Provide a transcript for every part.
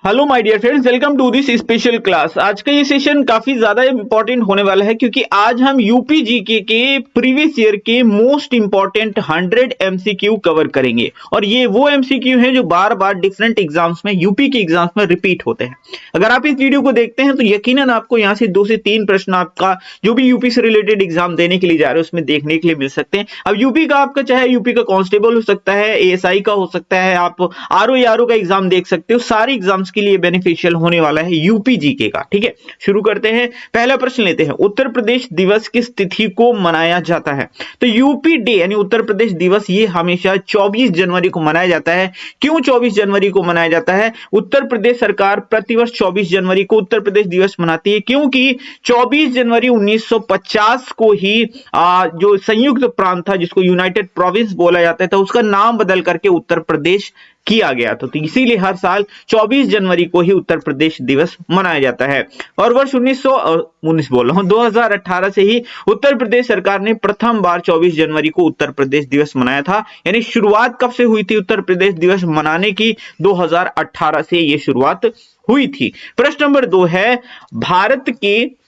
Hello my dear friends, welcome to this special class. आज का ये सेशन काफी ज्यादा इंपॉर्टेंट होने वाला है क्योंकि आज हम यूपी जीके के प्रीवियस ईयर के मोस्ट इंपॉर्टेंट 100 एमसीक्यू कवर करेंगे और ये वो एमसीक्यू हैं जो बार बार डिफरेंट एग्जाम्स में, यूपी के एग्जाम्स में रिपीट होते हैं। अगर आप इस वीडियो को देखते हैं तो यकीनन आपको यहाँ से 2 से 3 प्रश्न आपका जो भी यूपी से रिलेटेड एग्जाम देने के लिए जा रहे हैं उसमें देखने के लिए मिल सकते हैं। अब यूपी का आपका चाहे यूपी का कांस्टेबल हो सकता है, एएसआई का हो सकता है, आप आरओ का एग्जाम देख सकते हो। सारे एग्जाम्स के लिए बेनिफिशियल होने वाला है यूपी जीके का। ठीक है, शुरू करते हैं। पहला प्रश्न लेते हैं, उत्तर प्रदेश दिवस किस तिथि को मनाया जाता है? तो यूपी डे यानी उत्तर प्रदेश दिवस ये हमेशा 24 जनवरी को मनाया जाता है। क्यों 24 जनवरी को मनाया जाता है? उत्तर प्रदेश सरकार प्रतिवर्ष 24 जनवरी को उत्तर प्रदेश दिवस मनाती है क्योंकि 24 जनवरी 1950 को ही जो संयुक्त प्रांत था जिसको यूनाइटेड प्रोविंस बोला जाता था उसका नाम बदल करके उत्तर प्रदेश किया गया था। तो इसीलिए हर साल 24 जनवरी को ही उत्तर प्रदेश दिवस मनाया जाता है। और वर्ष 2018 से ही उत्तर प्रदेश सरकार ने प्रथम बार 24 जनवरी को उत्तर प्रदेश दिवस मनाया था। यानी शुरुआत कब से हुई थी उत्तर प्रदेश दिवस मनाने की? 2018 से ये शुरुआत हुई थी। प्रश्न नंबर 2 है, भारत के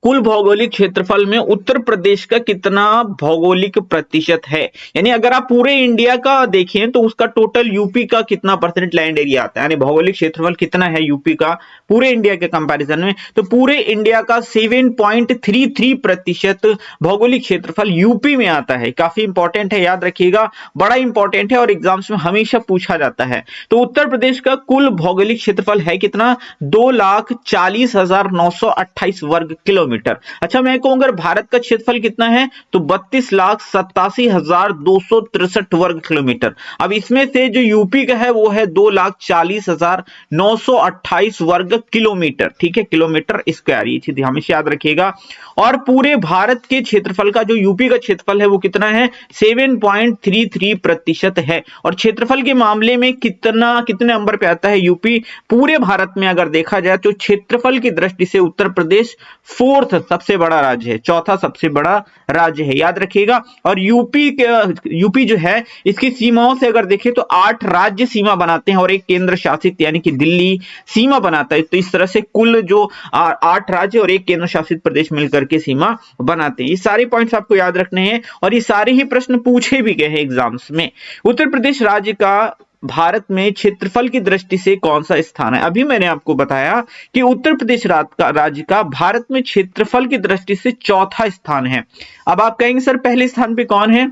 कुल भौगोलिक क्षेत्रफल में उत्तर प्रदेश का कितना भौगोलिक प्रतिशत है? यानी अगर आप पूरे इंडिया का देखें तो उसका टोटल यूपी का कितना परसेंट लैंड एरिया आता है, यानी भौगोलिक क्षेत्रफल कितना है यूपी का पूरे इंडिया के कंपैरिजन में? तो पूरे इंडिया का 7.33% भौगोलिक क्षेत्रफल यूपी में आता है। काफी इंपॉर्टेंट है, याद रखिएगा, बड़ा इंपॉर्टेंट है और एग्जाम्स में हमेशा पूछा जाता है। तो उत्तर प्रदेश का कुल भौगोलिक क्षेत्रफल है कितना? 2,40,928 वर्ग किलोमीटर। अच्छा, मैं कहूंगा भारत का क्षेत्रफल कितना है तो 32,87,263 वर्ग किलोमीटर। अब इसमें से जो यूपी का है वो है 2,40,928 वर्ग किलोमीटर। ठीक है, किलोमीटर स्क्वायर, ये चीज हमेशा याद रखिएगा। और पूरे भारत के क्षेत्रफल का जो यूपी का क्षेत्रफल है वो कितना है? 7.33% है। और क्षेत्रफल के मामले में कितने नंबर पे आता है यूपी पूरे भारत में? अगर देखा जाए तो क्षेत्रफल की दृष्टि से उत्तर प्रदेश 4th सबसे बड़ा राज्य है, चौथा सबसे बड़ा राज्य है, याद रखिएगा। और यूपी जो है इसकी सीमाओं से अगर देखें तो 8 राज्य सीमा बनाते हैं और एक केंद्र शासित यानी कि दिल्ली सीमा बनाता है। तो इस तरह से कुल जो 8 राज्य और एक केंद्र शासित प्रदेश मिलकर के सीमा बनाते हैं। ये सारे पॉइंट्स आपको याद रखने हैं और ये सारे ही प्रश्न पूछे भी गए हैं एग्जाम्स में। उत्तर प्रदेश राज्य का भारत में क्षेत्रफल की दृष्टि से कौन सा स्थान है? अभी मैंने आपको बताया कि उत्तर प्रदेश राज्य का भारत में क्षेत्रफल की दृष्टि से चौथा स्थान है। अब आप कहेंगे सर पहले स्थान पे कौन है?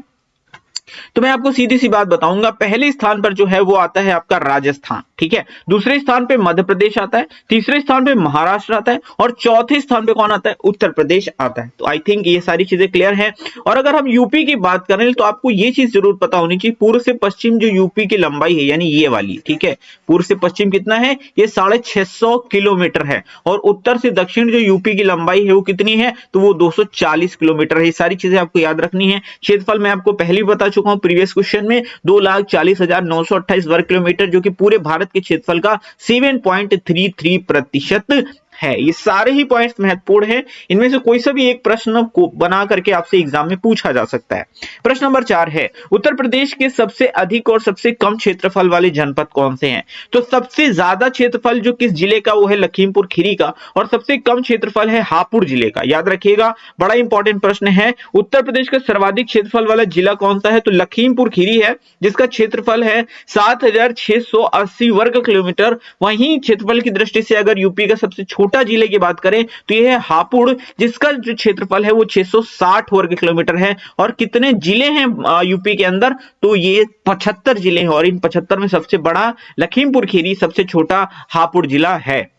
तो मैं आपको सीधी सी बात बताऊंगा, पहले स्थान पर जो है वो आता है आपका राजस्थान। ठीक है, दूसरे स्थान पे मध्य प्रदेश आता है, तीसरे स्थान पे महाराष्ट्र आता है और चौथे स्थान पे कौन आता है? उत्तर प्रदेश आता है। तो आई थिंक ये सारी चीजें क्लियर हैं। और अगर हम यूपी की बात करें तो आपको ये चीज जरूर पता होनी चाहिए, पूर्व से पश्चिम जो यूपी की लंबाई है यानी ये वाली, ठीक है, पूर्व से पश्चिम कितना है? ये 650 किलोमीटर है। और उत्तर से दक्षिण जो यूपी की लंबाई है वो कितनी है? तो वो 240 किलोमीटर है। ये सारी चीजें आपको याद रखनी है। क्षेत्रफल मैं आपको पहले ही बता चुका हूं प्रीवियस क्वेश्चन में, 2,40,928 वर्ग किलोमीटर, जो कि पूरे भारत के क्षेत्रफल का 7.33% है। ये सारे ही पॉइंट्स महत्वपूर्ण हैं, इनमें से कोई सा भी एक प्रश्न को बना करके आपसे एग्जाम में पूछा जा सकता है। प्रश्न नंबर 4 है, उत्तर प्रदेश के सबसे अधिक और सबसे कम क्षेत्रफल वाले जनपद कौन से हैं? तो सबसे ज्यादा क्षेत्रफल जो किस जिले का वो है लखीमपुर खीरी का, और सबसे कम क्षेत्रफल है हापुड़ जिले का। याद रखिएगा, बड़ा इंपॉर्टेंट प्रश्न है। उत्तर प्रदेश का सर्वाधिक क्षेत्रफल वाला जिला कौन सा है? तो लखीमपुर खीरी है, जिसका क्षेत्रफल है 7,680 वर्ग किलोमीटर। वहीं क्षेत्रफल की दृष्टि से अगर यूपी का सबसे छोटा जिले की बात करें तो यह है हापुड़, जिसका जो क्षेत्रफल है वो 660 वर्ग किलोमीटर है। और कितने जिले हैं यूपी के अंदर? तो ये 75 जिले हैं और इन 75 में सबसे बड़ा लखीमपुर खीरी, सबसे छोटा हापुड़ जिला है।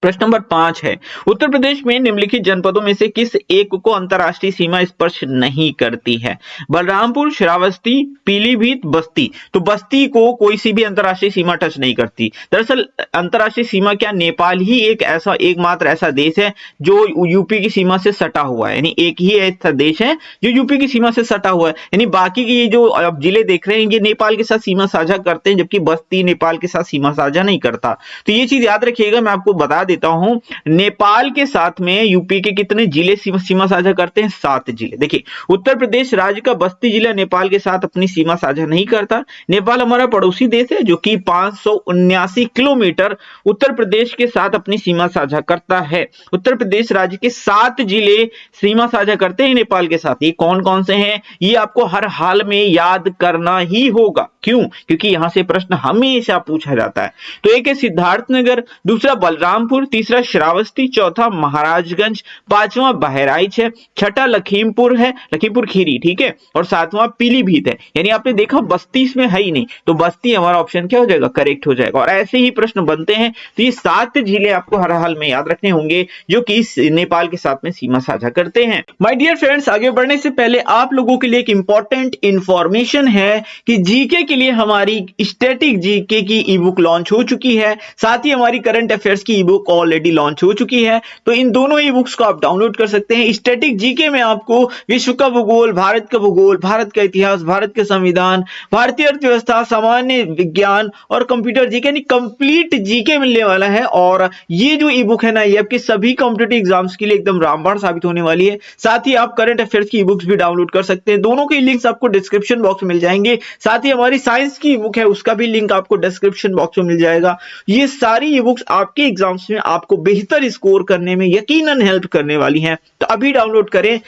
प्रश्न नंबर 5 है, उत्तर प्रदेश में निम्नलिखित जनपदों में से किस एक को अंतरराष्ट्रीय सीमा स्पर्श नहीं करती है? बलरामपुर, श्रावस्ती, पीलीभीत, बस्ती। तो बस्ती को कोई सी भी अंतरराष्ट्रीय सीमा टच नहीं करती। दरअसल अंतरराष्ट्रीय सीमा क्या, नेपाल ही एकमात्र ऐसा देश है जो यूपी की सीमा से सटा हुआ है। यानी एक ही ऐसा देश है जो यूपी की सीमा से सटा हुआ है। यानी बाकी के ये जो आप जिले देख रहे हैं ये नेपाल के साथ सीमा साझा करते हैं, जबकि बस्ती नेपाल के साथ सीमा साझा नहीं करता। तो ये चीज याद रखिएगा, मैं आपको बता देता हूं, नेपाल के साथ में यूपी के कितने जिले सीमा साझा करते हैं? 7 जिले। देखिए, उत्तर प्रदेश राज्य का बस्ती जिला नेपाल के साथ अपनी सीमा साझा नहीं करता। नेपाल हमारा पड़ोसी देश है जो कि 579 किलोमीटर उत्तर प्रदेश के साथ अपनी सीमा साझा करता है। उत्तर प्रदेश राज्य के 7 जिले सीमा साझा करते हैं नेपाल के साथ। ये कौन कौन से हैं? ये आपको हर हाल में याद करना ही होगा। क्यों? क्योंकि यहां से प्रश्न हमेशा पूछा जाता है। तो एक है सिद्धार्थनगर, दूसरा बलरामपुर, तीसरा श्रावस्ती, चौथा महाराजगंज, पांचवा बहराइच है, छठा लखीमपुर है, लखीमपुर खीरी, ठीक है, और सातवां पीलीभीत है। यानी आपने देखा बस्ती इसमें है ही नहीं, तो बस्ती हमारा ऑप्शन क्या हो जाएगा? करेक्ट हो जाएगा। और ऐसे ही प्रश्न बनते हैं। तो ये 7 जिले आपको हर हाल में याद रखने होंगे जो कि नेपाल के साथ में सीमा साझा करते हैं। माय डियर फ्रेंड्स, आगे बढ़ने से पहले आप लोगों के लिए एक इंपॉर्टेंट इंफॉर्मेशन है कि जीके के लिए हमारी स्टैटिक जीके की ई बुक लॉन्च हो चुकी है, साथ ही हमारी करंट अफेयर्स की ई बुक ऑलरेडी लॉन्च हो चुकी है। तो इन दोनों ई बुक्स को आप डाउनलोड कर सकते हैं। स्टैटिक जीके में आपको विश्व का भूगोल, भारत का भूगोल, भारत का इतिहास, भारत के संविधान, भारतीय अर्थव्यवस्था, सामान्य विज्ञान और कंप्यूटर जीके यानी कंप्लीट जीके मिलने वाला है। और ये जो ई बुक है ना, ये आपके सभी कॉम्पिटिटिव एग्जाम्स के लिए एकदम रामबाण साबित होने वाली है। साथ ही आप करंट अफेयर्स की ई बुक्स भी डाउनलोड कर सकते हैं। दोनों के लिंक्स आपको डिस्क्रिप्शन बॉक्स में मिल जाएंगे। साथ ही हमारी साइंस की बुक है, उसका भी लिंक आपको डिस्क्रिप्शन बॉक्स में मिल जाएगा। ये सारी ई बुक्स आपके एग्जाम्स में आपको बेहतर स्कोर करने में यकीनन हेल्प करने वाली हैं। तो अभी डाउनलोड करें,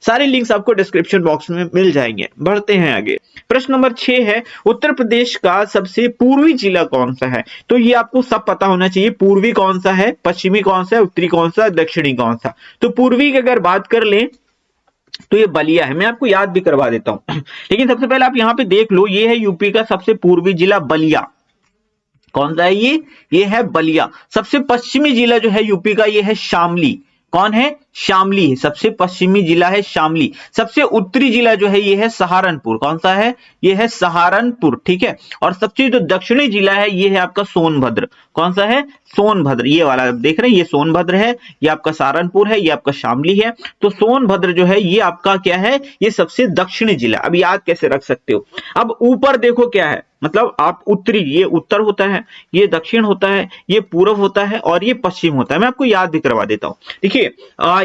सारे लिंक्स आपको डिस्क्रिप्शन बॉक्स में मिल जाएंगे। बढ़ते हैं आगे। प्रश्न नंबर 6 है, उत्तर प्रदेश का सबसे पूर्वी जिला कौन सा है? तो ये आपको सब पता होना चाहिए। पूर्वी कौन सा है, पश्चिमी कौन सा है, उत्तरी कौन सा, दक्षिणी कौन सा। तो पूर्वी की अगर बात कर लें तो ये बलिया है। मैं आपको याद भी करवा देता हूं लेकिन सबसे पहले आप यहां पे देख लो, ये है यूपी का सबसे पूर्वी जिला बलिया। कौन सा है ये है बलिया। सबसे पश्चिमी जिला जो है यूपी का, ये है शामली। कौन है? शामली है। सबसे पश्चिमी जिला है शामली। सबसे उत्तरी जिला जो है ये है सहारनपुर। कौन सा है? ये है सहारनपुर, ठीक है। और सबसे जो दक्षिणी जिला है ये है आपका सोनभद्र। कौन सा है? सोनभद्र। ये वाला देख रहे हैं, ये सोनभद्र है, ये आपका सहारनपुर है, ये आपका शामली है। तो सोनभद्र जो है ये आपका क्या है? ये सबसे दक्षिणी जिला। अब याद कैसे रख सकते हो? अब ऊपर देखो क्या है, मतलब आप उत्तरी, ये उत्तर होता है, ये दक्षिण होता है, ये पूर्व होता है और ये पश्चिम होता है। मैं आपको याद भी करवा देता हूं। देखिए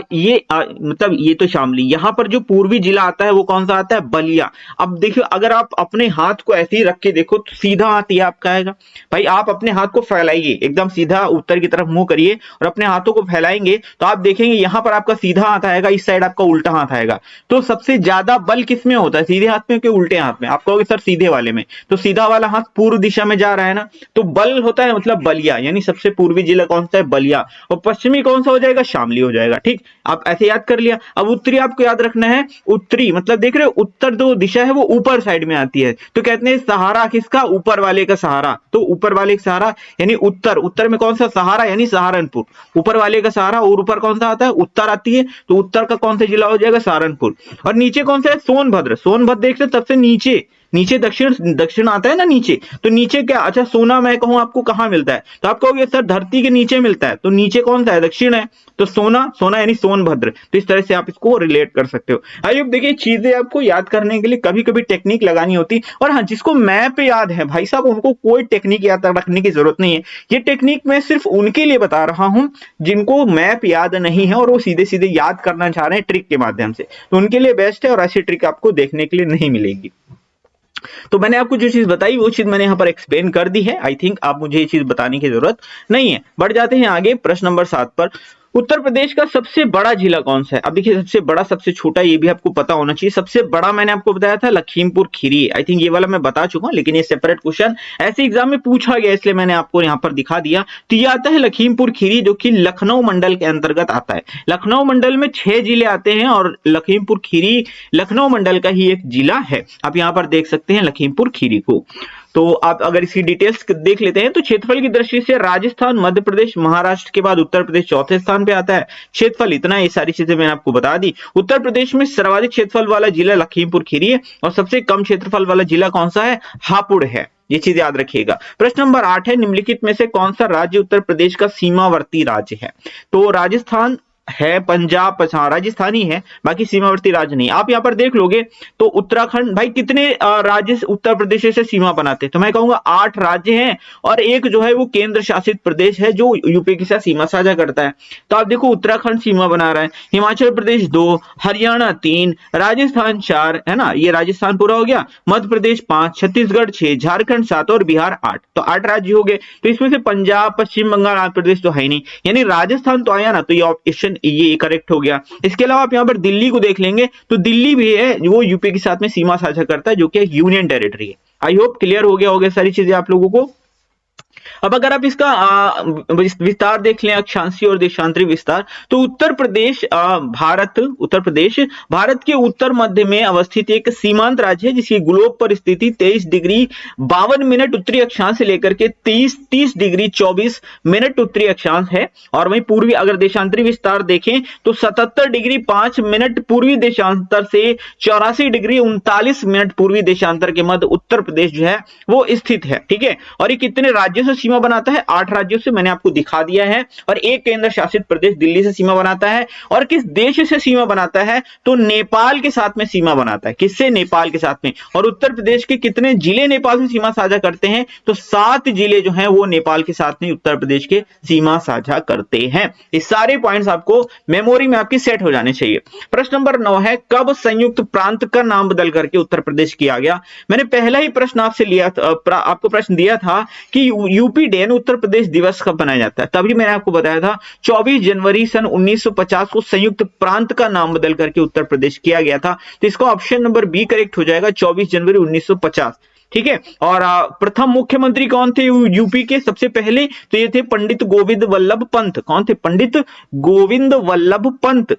मतलब ये तो शामली, यहां पर जो पूर्वी जिला आता है वो कौन सा आता है? बलिया। अब देखियो, अगर आप अपने हाथ को ऐसे ही रख के देखो तो सीधा हाथ ये आपका आएगा। भाई आप अपने हाथ को फैलाइए, एकदम सीधा उत्तर की तरफ मुंह करिए और अपने हाथों को फैलाएंगे तो आप देखेंगे यहां पर आपका सीधा हाथ आएगा, इस साइड आपका उल्टा हाथ आएगा। तो सबसे ज्यादा बल किस में होता है? सीधे हाथ में कि उल्टे हाथ में? आप कहोगे सर सीधे वाले में। तो सीधा वाला हाथ पूर्व दिशा में जा रहा है ना, तो बल होता है मतलब बलिया। यानी सबसे पूर्वी जिला कौन सा है? बलिया। और पश्चिमी कौन सा हो जाएगा? शामली हो जाएगा। ठीक, आप ऐसे याद कर लिया। अब उत्तरी आपको याद रखना है। उत्तरी मतलब देख रहे हो, उत्तर जो दिशा है वो ऊपर साइड में आती है, तो कहते हैं सहारा किसका? ऊपर वाले का सहारा। तो ऊपर वाले का सहारा यानी उत्तर। उत्तर में कौन सा? सहारा यानी सहारनपुर। ऊपर वाले का सहारा और ऊपर कौन सा आता है? उत्तर आती है। तो उत्तर का कौन सा जिला हो जाएगा? सहारनपुर। और नीचे कौन सा है? सोनभद्र। सोनभद्र देख रहे सबसे नीचे, नीचे दक्षिण आता है ना नीचे। तो नीचे क्या? अच्छा सोना मैं कहूं आपको कहां मिलता है? तो आप कहोगे सर धरती के नीचे मिलता है। तो नीचे कौन सा है? दक्षिण है। तो सोना यानी सोनभद्र। तो इस तरह से आप इसको रिलेट कर सकते हो। आई होप देखिए, चीजें आपको याद करने के लिए कभी कभी टेक्निक लगानी होती। और हाँ, जिसको मैप याद है भाई साहब, उनको कोई टेक्निक याद रखने की जरूरत नहीं है। ये टेक्निक मैं सिर्फ उनके लिए बता रहा हूं जिनको मैप याद नहीं है और वो सीधे सीधे याद करना चाह रहे हैं ट्रिक के माध्यम से। तो उनके लिए बेस्ट है और ऐसी ट्रिक आपको देखने के लिए नहीं मिलेगी। तो मैंने आपको जो चीज बताई वो चीज मैंने यहां पर एक्सप्लेन कर दी है। आई थिंक आप मुझे ये चीज बताने की जरूरत नहीं है। बढ़ जाते हैं आगे प्रश्न नंबर 7 पर। उत्तर प्रदेश का सबसे बड़ा जिला कौन सा है? अब देखिए, सबसे बड़ा सबसे छोटा ये भी आपको पता होना चाहिए। सबसे बड़ा मैंने आपको बताया था लखीमपुर खीरी। आई थिंक ये वाला मैं बता चुका हूं, लेकिन ये सेपरेट क्वेश्चन ऐसे एग्जाम में पूछा गया इसलिए मैंने आपको यहां पर दिखा दिया। तो ये आता है लखीमपुर खीरी, जो कि लखनऊ मंडल के अंतर्गत आता है। लखनऊ मंडल में 6 जिले आते हैं और लखीमपुर खीरी लखनऊ मंडल का ही एक जिला है। आप यहां पर देख सकते हैं लखीमपुर खीरी को। तो आप अगर इसकी डिटेल्स देख लेते हैं तो क्षेत्रफल की दृष्टि से राजस्थान, मध्य प्रदेश, महाराष्ट्र के बाद उत्तर प्रदेश चौथे स्थान पे आता है। क्षेत्रफल इतना, ये सारी चीजें मैंने आपको बता दी। उत्तर प्रदेश में सर्वाधिक क्षेत्रफल वाला जिला लखीमपुर खीरी है और सबसे कम क्षेत्रफल वाला जिला कौन सा है? हापुड़ है। ये चीज याद रखिएगा। प्रश्न नंबर 8 है, निम्नलिखित में से कौन सा राज्य उत्तर प्रदेश का सीमावर्ती राज्य है? तो राजस्थान है पंजाब, हाँ राजस्थानी है, बाकी सीमावर्ती राज्य नहीं। आप यहाँ पर देख लोगे तो उत्तराखंड, भाई कितने राज्य उत्तर प्रदेश से सीमा बनाते हैं, तो मैं कहूंगा 8 राज्य हैं और एक जो है वो केंद्र शासित प्रदेश है जो यूपी के साथ सीमा साझा करता है। तो आप देखो उत्तराखंड सीमा बना रहा है, हिमाचल प्रदेश 2, हरियाणा 3, राजस्थान 4, है ना, ये राजस्थान पूरा हो गया, मध्य प्रदेश 5, छत्तीसगढ़ 6, झारखंड 7 और बिहार 8, तो 8 राज्य हो गए। तो इसमें से पंजाब, पश्चिम बंगाल, आंध्र प्रदेश तो है ही नहीं, यानी राजस्थान तो आया ना, तो ये ऑप्शन ये करेक्ट हो गया। इसके अलावा आप यहाँ पर दिल्ली को देख लेंगे तो दिल्ली भी है, वो यूपी के साथ में सीमा साझा करता है, जो कि यूनियन टेरिटरी है। आई होप क्लियर हो गया होगा सारी चीजें आप लोगों को। अब अगर आप इसका विस्तार देख लें, अक्षांशीय और देशांतरी विस्तार, तो उत्तर प्रदेश भारत के उत्तर मध्य में अवस्थित एक सीमांत राज्य है, जिसकी ग्लोब पर स्थिति 23 डिग्री 52 मिनट उत्तरी अक्षांश से लेकर के 30 डिग्री 24 मिनट उत्तरी अक्षांश है। और वहीं पूर्वी अगर देशांतरी विस्तार देखें तो 77 डिग्री 5 मिनट पूर्वी देशांतर से 84 डिग्री 39 मिनट पूर्वी देशांतर के मध्य उत्तर प्रदेश जो है वो स्थित है। ठीक है, और ये कितने राज्यों से सीमा बनाता है? 8 राज्यों से, मैंने आपको दिखा दिया है। और एक केंद्र शासित प्रदेश दिल्ली से सीमा बनाता है। और किस देश से सीमा बनाता है? तो नेपाल के साथ में सीमा बनाता है। किससे? नेपाल के साथ में। और उत्तर प्रदेश के कितने जिले नेपाल से सीमा साझा करते हैं? तो 7 जिले जो हैं वो नेपाल के साथ में उत्तर प्रदेश के सीमा साझा करते हैं। ये सारे पॉइंट्स आपको मेमोरी में आपकी सेट हो जाने चाहिए। प्रश्न नंबर 9 है, कब संयुक्त प्रांत का नाम बदल करके उत्तर प्रदेश किया गया? मैंने पहला ही प्रश्न आपसे लिया था, आपको प्रश्न दिया था कि यूपी डे उत्तर प्रदेश दिवस कब मनाया जाता है, तभी मैंने आपको बताया था 24 जनवरी सन 1950 को संयुक्त प्रांत का नाम बदल करके उत्तर प्रदेश किया गया था। तो इसका ऑप्शन नंबर बी करेक्ट हो जाएगा, 24 जनवरी 1950। ठीक है, और प्रथम मुख्यमंत्री कौन थे यूपी के? सबसे पहले तो ये थे पंडित गोविंद वल्लभ पंत। कौन थे? पंडित गोविंद वल्लभ पंत।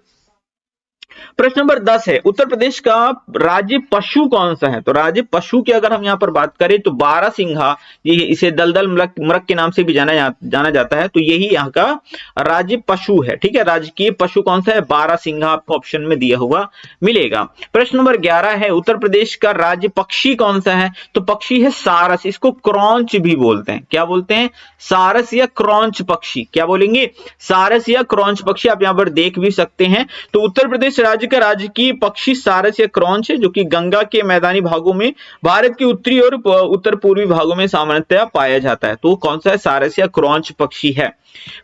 प्रश्न नंबर 10 है, उत्तर प्रदेश का राज्य पशु कौन सा है? तो राज्य पशु की अगर हम यहां पर बात करें तो बारहसिंघा, ये इसे दलदल मृग के नाम से भी जाना जाता है, तो यही यहाँ का राज्य पशु है। ठीक है, राजकीय पशु कौन सा है? बारहसिंघा आपको ऑप्शन में दिया हुआ मिलेगा। प्रश्न नंबर 11 है, उत्तर प्रदेश का राज्य पक्षी कौन सा है? तो पक्षी है सारस, इसको क्रॉन्च भी बोलते हैं। क्या बोलते हैं? सारस या क्रॉन्च पक्षी। क्या बोलेंगे? सारस या क्रॉन्च पक्षी। आप यहां पर देख भी सकते हैं। तो उत्तर प्रदेश राज्य का राजकीय पक्षी सारस या क्रॉन्च है, जो कि गंगा के मैदानी भागों में, भारत के उत्तरी और उत्तर पूर्वी भागों में सामान्यतया पाया जाता है। तो कौन सा है? सारस या क्रॉन्च पक्षी है।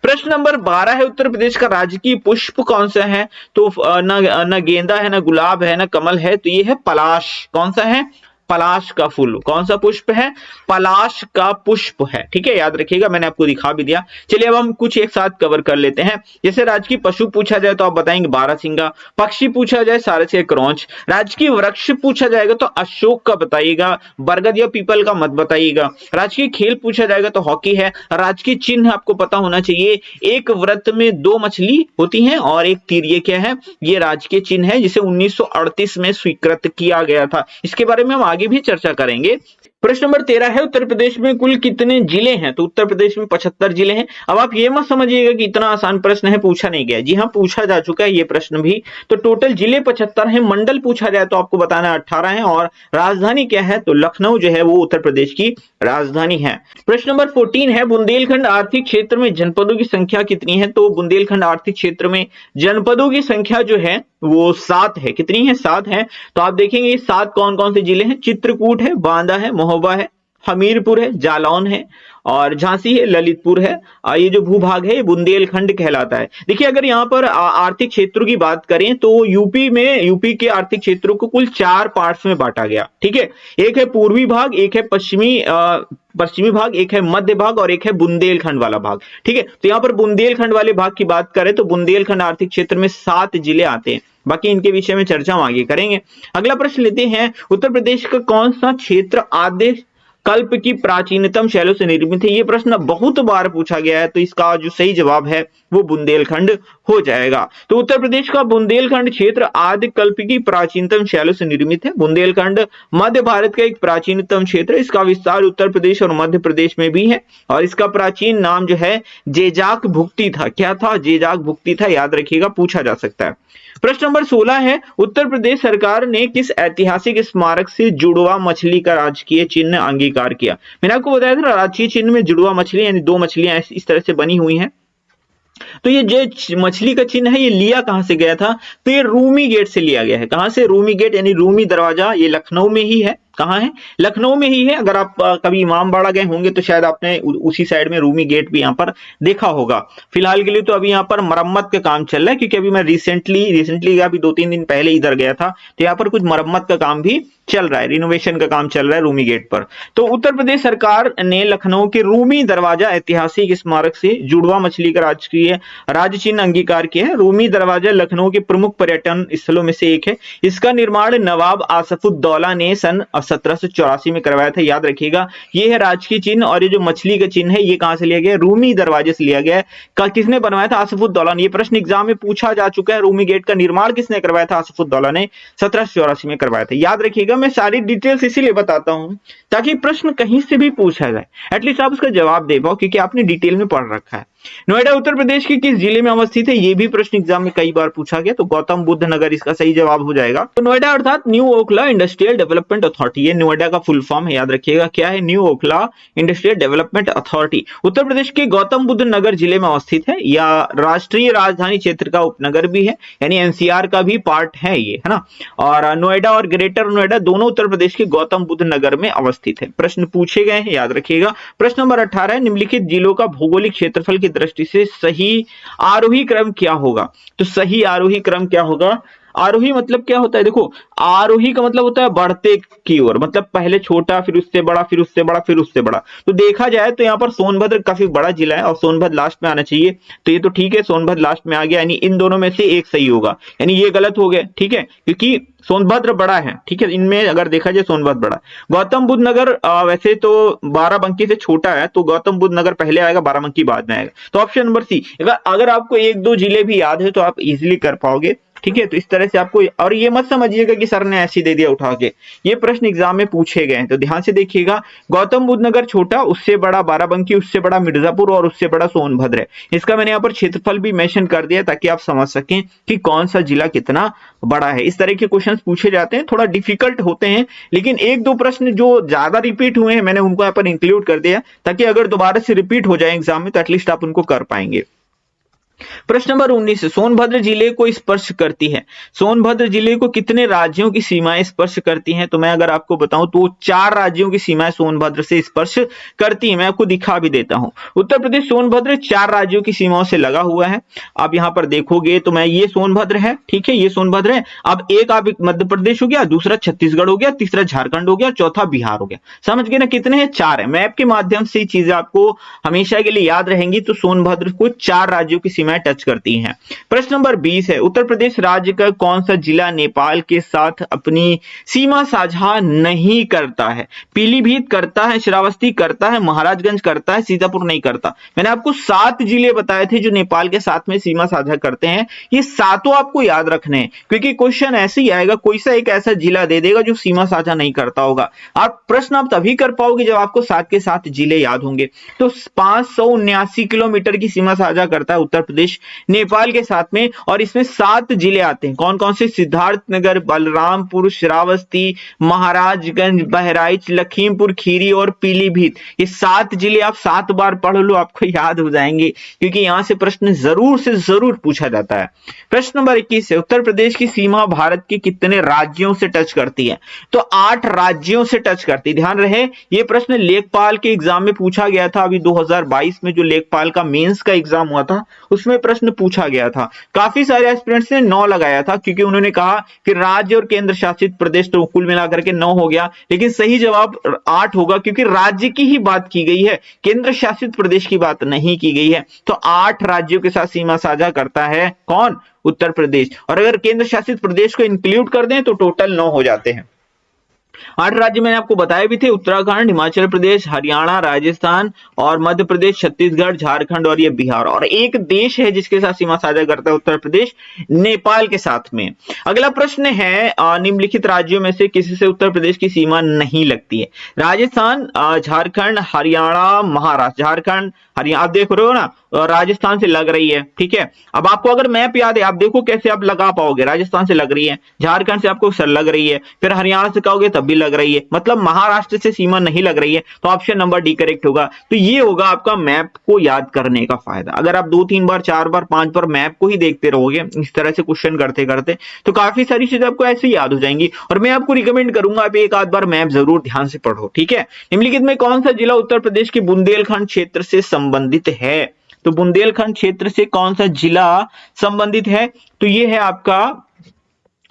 प्रश्न नंबर 12 है, उत्तर प्रदेश का राजकीय पुष्प कौन सा है? तो न गेंदा है, न गुलाब है, न कमल है, तो ये है पलाश। कौन सा है? पलाश का फूल। कौन सा पुष्प है? पलाश का पुष्प है। ठीक है, याद रखिएगा, मैंने आपको दिखा भी दिया। चलिए अब हम कुछ एक साथ कवर कर लेते हैं। जैसे राजकीय पशु पूछा जाए तो आप बताएंगे बारहसिंगा, पक्षी पूछा जाए सारस या क्रॉन्च, राजकीय वृक्ष पूछा जाएगा तो अशोक का बताइएगा, बरगद या पीपल का मत बताइएगा, राजकीय खेल पूछा जाएगा तो हॉकी है, राजकीय चिन्ह आपको पता होना चाहिए, एक वृत्त में 2 मछली होती हैं और एक तीर, ये क्या है? ये राजकीय चिन्ह है, जिसे 1938 में स्वीकृत किया गया था। इसके बारे में हम आगे भी चर्चा करेंगे। प्रश्न नंबर 13 है, उत्तर प्रदेश में कुल कितने जिले हैं? तो उत्तर प्रदेश में 75 जिले हैं। अब आप ये मत समझिएगा कि इतना आसान प्रश्न है, पूछा नहीं गया। जी हाँ, पूछा जा चुका है ये प्रश्न भी। तो टोटल जिले 75 हैं। मंडल पूछा जाए तो आपको बताना 18 है। और राजधानी क्या है? तो लखनऊ जो है वो उत्तर प्रदेश की राजधानी है। प्रश्न नंबर 14 है, बुंदेलखंड आर्थिक क्षेत्र में जनपदों की संख्या कितनी है? तो बुंदेलखंड आर्थिक क्षेत्र में जनपदों की संख्या जो है वो 7 है। कितनी है? 7 है। तो आप देखेंगे 7 कौन कौन से जिले हैं? चित्रकूट है, बांदा है, महोबा है, हमीरपुर है, जालौन है, और झांसी है, ललितपुर है। ये जो भूभाग है ये बुंदेलखंड कहलाता है। देखिए, अगर यहाँ पर आर्थिक क्षेत्रों की बात करें तो यूपी के आर्थिक क्षेत्रों को कुल 4 पार्ट्स में बांटा गया। ठीक है, एक है पूर्वी भाग, एक है पश्चिमी भाग, एक है मध्य भाग और एक है बुंदेलखंड वाला भाग। ठीक है, तो यहाँ पर बुंदेलखंड वाले भाग की बात करें तो बुंदेलखंड आर्थिक क्षेत्र में 7 जिले आते हैं। बाकी इनके विषय में चर्चा हम आगे करेंगे। अगला प्रश्न लेते हैं, उत्तर प्रदेश का कौन सा क्षेत्र आद्य कल्प की प्राचीनतम शैलों से निर्मित है? ये प्रश्न बहुत बार पूछा गया है, तो इसका जो सही जवाब है वो बुंदेलखंड हो जाएगा। तो उत्तर प्रदेश का बुंदेलखंड क्षेत्र आदि कल्प की प्राचीनतम शैलों से निर्मित है। बुंदेलखंड मध्य भारत का एक प्राचीनतम क्षेत्र है। इसका विस्तार उत्तर प्रदेश और मध्य प्रदेश में भी है और इसका प्राचीन नाम जो है जेजाक भुक्ति था। क्या था? जेजाक भुक्ति था। याद रखिएगा, पूछा जा सकता है। प्रश्न नंबर 16 है, उत्तर प्रदेश सरकार ने किस ऐतिहासिक स्मारक से जुड़वा मछली का राजकीय चिन्ह अंगीकार किया? मैंने आपको बताया था ना, राजकीय चिन्ह में जुड़वा मछली यानी 2 मछलियां इस तरह से बनी हुई हैं। तो ये जो मछली का चिन्ह है ये लिया कहां से गया था? तो ये रूमी गेट से लिया गया है। कहां से? रूमी गेट यानी रूमी दरवाजा, ये लखनऊ में ही है। कहाँ है? लखनऊ में ही है। अगर आप कभी इमामबाड़ा गए होंगे तो शायद आपने उसी साइड में रूमी गेट भी यहाँ पर देखा होगा। फिलहाल के लिए तो अभी यहाँ पर मरम्मत का काम चल रहा है, क्योंकि अभी मैं रिसेंटली अभी 2-3 दिन पहले इधर गया था, तो यहाँ पर कुछ मरम्मत का काम भी चल रहा है, रिनोवेशन का काम चल रहा है रूमी गेट पर। तो उत्तर प्रदेश सरकार ने लखनऊ के रूमी दरवाजा ऐतिहासिक स्मारक से जुड़वा मछली का राजकीय राज्य चिन्ह अंगीकार किया है। रूमी दरवाजा लखनऊ के प्रमुख पर्यटन स्थलों में से एक है। इसका निर्माण नवाब आसफुद्दौला ने सन 1784 में करवाया था। याद रखिएगा, ये है राजकीय चिन्ह, और ये जो मछली का चिन्ह है ये कहां से लिया गया? रूमी दरवाजे से लिया गया है। किसने बनवाया था? आसफुद्दौला ने। ये प्रश्न एग्जाम में पूछा जा चुका है, रूमी गेट का निर्माण किसने करवाया था? आसफुद्दौला ने 1784 में करवाया था। याद रखिएगा, मैं सारी डिटेल्स इसीलिए बताता हूं ताकि प्रश्न कहीं से भी पूछा जाए एटलीस्ट आप उसका जवाब दे पाओ, क्योंकि आपने डिटेल में पढ़ रखा है। नोएडा उत्तर प्रदेश के किस जिले में अवस्थित है? ये भी प्रश्न एग्जाम में कई बार पूछा गया, तो गौतम बुद्ध नगर इसका सही जवाब हो जाएगा। तो नोएडा अर्थात new Okhla industrial development authority, ये नोएडा का फुल फॉर्म है। याद रखिएगा, क्या है? New Okhla industrial development authority. Uttar Pradesh के गौतम बुद्ध नगर जिले में अवस्थित है, या राष्ट्रीय राजधानी क्षेत्र का उपनगर भी है, यानी एनसीआर का भी पार्ट है ये, है ना। और नोएडा और ग्रेटर नोएडा दोनों उत्तर प्रदेश के गौतम बुद्ध नगर में अवस्थित है। प्रश्न पूछे गए हैं, याद रखिएगा। प्रश्न नंबर 18 है, निम्नलिखित जिलों का भौगोलिक क्षेत्रफल की दृष्टि से सही आरोही क्रम क्या होगा? तो सही आरोही क्रम क्या होगा? आरोही मतलब क्या होता है? देखो, आरोही का मतलब होता है बढ़ते की ओर, मतलब पहले छोटा, फिर उससे बड़ा, फिर उससे बड़ा, फिर उससे बड़ा। तो देखा जाए तो यहाँ पर सोनभद्र काफी बड़ा जिला है और सोनभद्र लास्ट में आना चाहिए, तो ये तो ठीक है, सोनभद्र लास्ट में आ गया, यानी इन दोनों में से एक सही होगा, यानी ये गलत हो गया, ठीक है, क्योंकि सोनभद्र बड़ा है, ठीक है, इनमें अगर देखा जाए सोनभद्र बड़ा। गौतम बुद्ध नगर वैसे तो बाराबंकी से छोटा है, तो गौतम बुद्ध नगर पहले आएगा, बाराबंकी बाद में आएगा। तो ऑप्शन नंबर सी। अगर आपको 1-2 जिले भी याद है तो आप इजिली कर पाओगे, ठीक है। तो इस तरह से आपको, और ये मत समझिएगा कि सर ने ऐसी दे दिया उठा के, ये प्रश्न एग्जाम में पूछे गए हैं, तो ध्यान से देखिएगा। गौतम बुद्ध नगर छोटा, उससे बड़ा बाराबंकी, उससे बड़ा मिर्जापुर और उससे बड़ा सोनभद्र है। इसका मैंने यहाँ पर क्षेत्रफल भी मेंशन कर दिया ताकि आप समझ सकें कि कौन सा जिला कितना बड़ा है। इस तरह के क्वेश्चन पूछे जाते हैं, थोड़ा डिफिकल्ट होते हैं, लेकिन 1-2 प्रश्न जो ज्यादा रिपीट हुए हैं मैंने उनको यहाँ पर इंक्लूड कर दिया ताकि अगर दोबारा से रिपीट हो जाए एग्जाम में तो एटलीस्ट आप उनको कर पाएंगे। प्रश्न नंबर 19, सोनभद्र जिले को स्पर्श करती है। सोनभद्र जिले को कितने राज्यों की सीमाएं स्पर्श करती हैं? तो मैं अगर आपको बताऊं तो 4 राज्यों की सीमाएं सोनभद्र से स्पर्श करती है। मैं आपको दिखा भी देता हूं। उत्तर प्रदेश सोनभद्र 4 राज्यों की सीमाओं से लगा हुआ है। अब यहां पर देखोगे तो मैं, ये सोनभद्र है, ठीक है, ये सोनभद्र है। अब एक आप मध्य प्रदेश हो गया, दूसरा छत्तीसगढ़ हो गया, तीसरा झारखंड हो गया, चौथा बिहार हो गया। समझ गए ना कितने हैं? 4 है। मैप के माध्यम से चीजें आपको हमेशा के लिए याद रहेंगी। तो सोनभद्र को 4 राज्यों की सीमाएं टच करती हैं। प्रश्न नंबर 20 है, उत्तर प्रदेश राज्य का कौन सा जिला नेपाल के साथ अपनी सीमा साझा नहीं करता है? पीलीभीत करता है, श्रावस्ती करता है, महाराजगंज करता है, सीतापुर नहीं करता। मैंने आपको 7 जिले बताए थे जो नेपाल के साथ में सीमा साझा करते हैं। ये सातों आपको याद रखने हैं, क्योंकि क्वेश्चन ऐसे ही आएगा, कोई सा एक ऐसा जिला दे देगा जो सीमा साझा नहीं करता होगा। प्रश्न आप तभी कर पाओगे जब आपको 7 के 7 जिले याद होंगे। तो 579 किलोमीटर की सीमा साझा करता है उत्तर प्रदेश नेपाल के साथ में, और इसमें 7 जिले आते हैं। कौन कौन से? सिद्धार्थनगर, बलरामपुर, श्रावस्ती, महाराजगंज, बहराइच, लखीमपुर खीरी और पीलीभीत। ये 7 जिले आप 7 बार पढ़ लो, आपको याद हो जाएंगे, क्योंकि यहां से प्रश्न जरूर से जरूर पूछा जाता है। प्रश्न नंबर 21 है, उत्तर प्रदेश की सीमा भारत के कितने राज्यों से टच करती है? तो 8 राज्यों से टच करती है। ध्यान रहे, ये प्रश्न लेखपाल के एग्जाम में पूछा गया था। अभी 2022 में जो लेखपाल का मेंस का एग्जाम हुआ था उसमें प्रश्न पूछा गया था। काफी सारे एस्पिरेंट्स ने 9 लगाया था, क्योंकि उन्होंने कहा कि राज्य और केंद्र शासित प्रदेश तो कुल मिलाकर के 9 हो गया, लेकिन सही जवाब 8 होगा, क्योंकि राज्य की ही बात की गई है, केंद्र शासित प्रदेश की बात नहीं की गई है। तो 8 राज्यों के साथ सीमा साझा करता है कौन? उत्तर प्रदेश। और अगर केंद्र शासित प्रदेश को इंक्लूड कर दें तो टोटल 9 हो जाते हैं। 8 राज्य मैंने आपको बताए भी थे, उत्तराखंड, हिमाचल प्रदेश, हरियाणा, राजस्थान और मध्य प्रदेश, छत्तीसगढ़, झारखंड और ये बिहार। और एक देश है जिसके साथ सीमा साझा करता है उत्तर प्रदेश, नेपाल के साथ में। अगला प्रश्न है, निम्नलिखित राज्यों में से किसी से उत्तर प्रदेश की सीमा नहीं लगती है? राजस्थान, झारखंड, हरियाणा, महाराष्ट्र। झारखंड, हरियाणा आप देख रहे हो ना, राजस्थान से लग रही है, ठीक है। अब आपको अगर मैप याद है, आप देखो कैसे आप लगा पाओगे, राजस्थान से लग रही है, झारखंड से आपको सर लग रही है, फिर हरियाणा से कहोगे तब भी लग रही है, मतलब महाराष्ट्र से सीमा नहीं लग रही है, तो ऑप्शन नंबर डी करेक्ट होगा। तो ये होगा आपका मैप को याद करने का फायदा। अगर आप 2-3 बार 4 बार 5 बार मैप को ही देखते रहोगे इस तरह से क्वेश्चन करते करते, तो काफी सारी चीजें आपको ऐसे ही याद हो जाएंगी। और मैं आपको रिकमेंड करूंगा आप एक आध बार मैप जरूर ध्यान से पढ़ो, ठीक है। निम्नलिखित में कौन सा जिला उत्तर प्रदेश के बुंदेलखंड क्षेत्र से संबंधित है? तो बुंदेलखंड क्षेत्र से कौन सा जिला संबंधित है? तो ये है आपका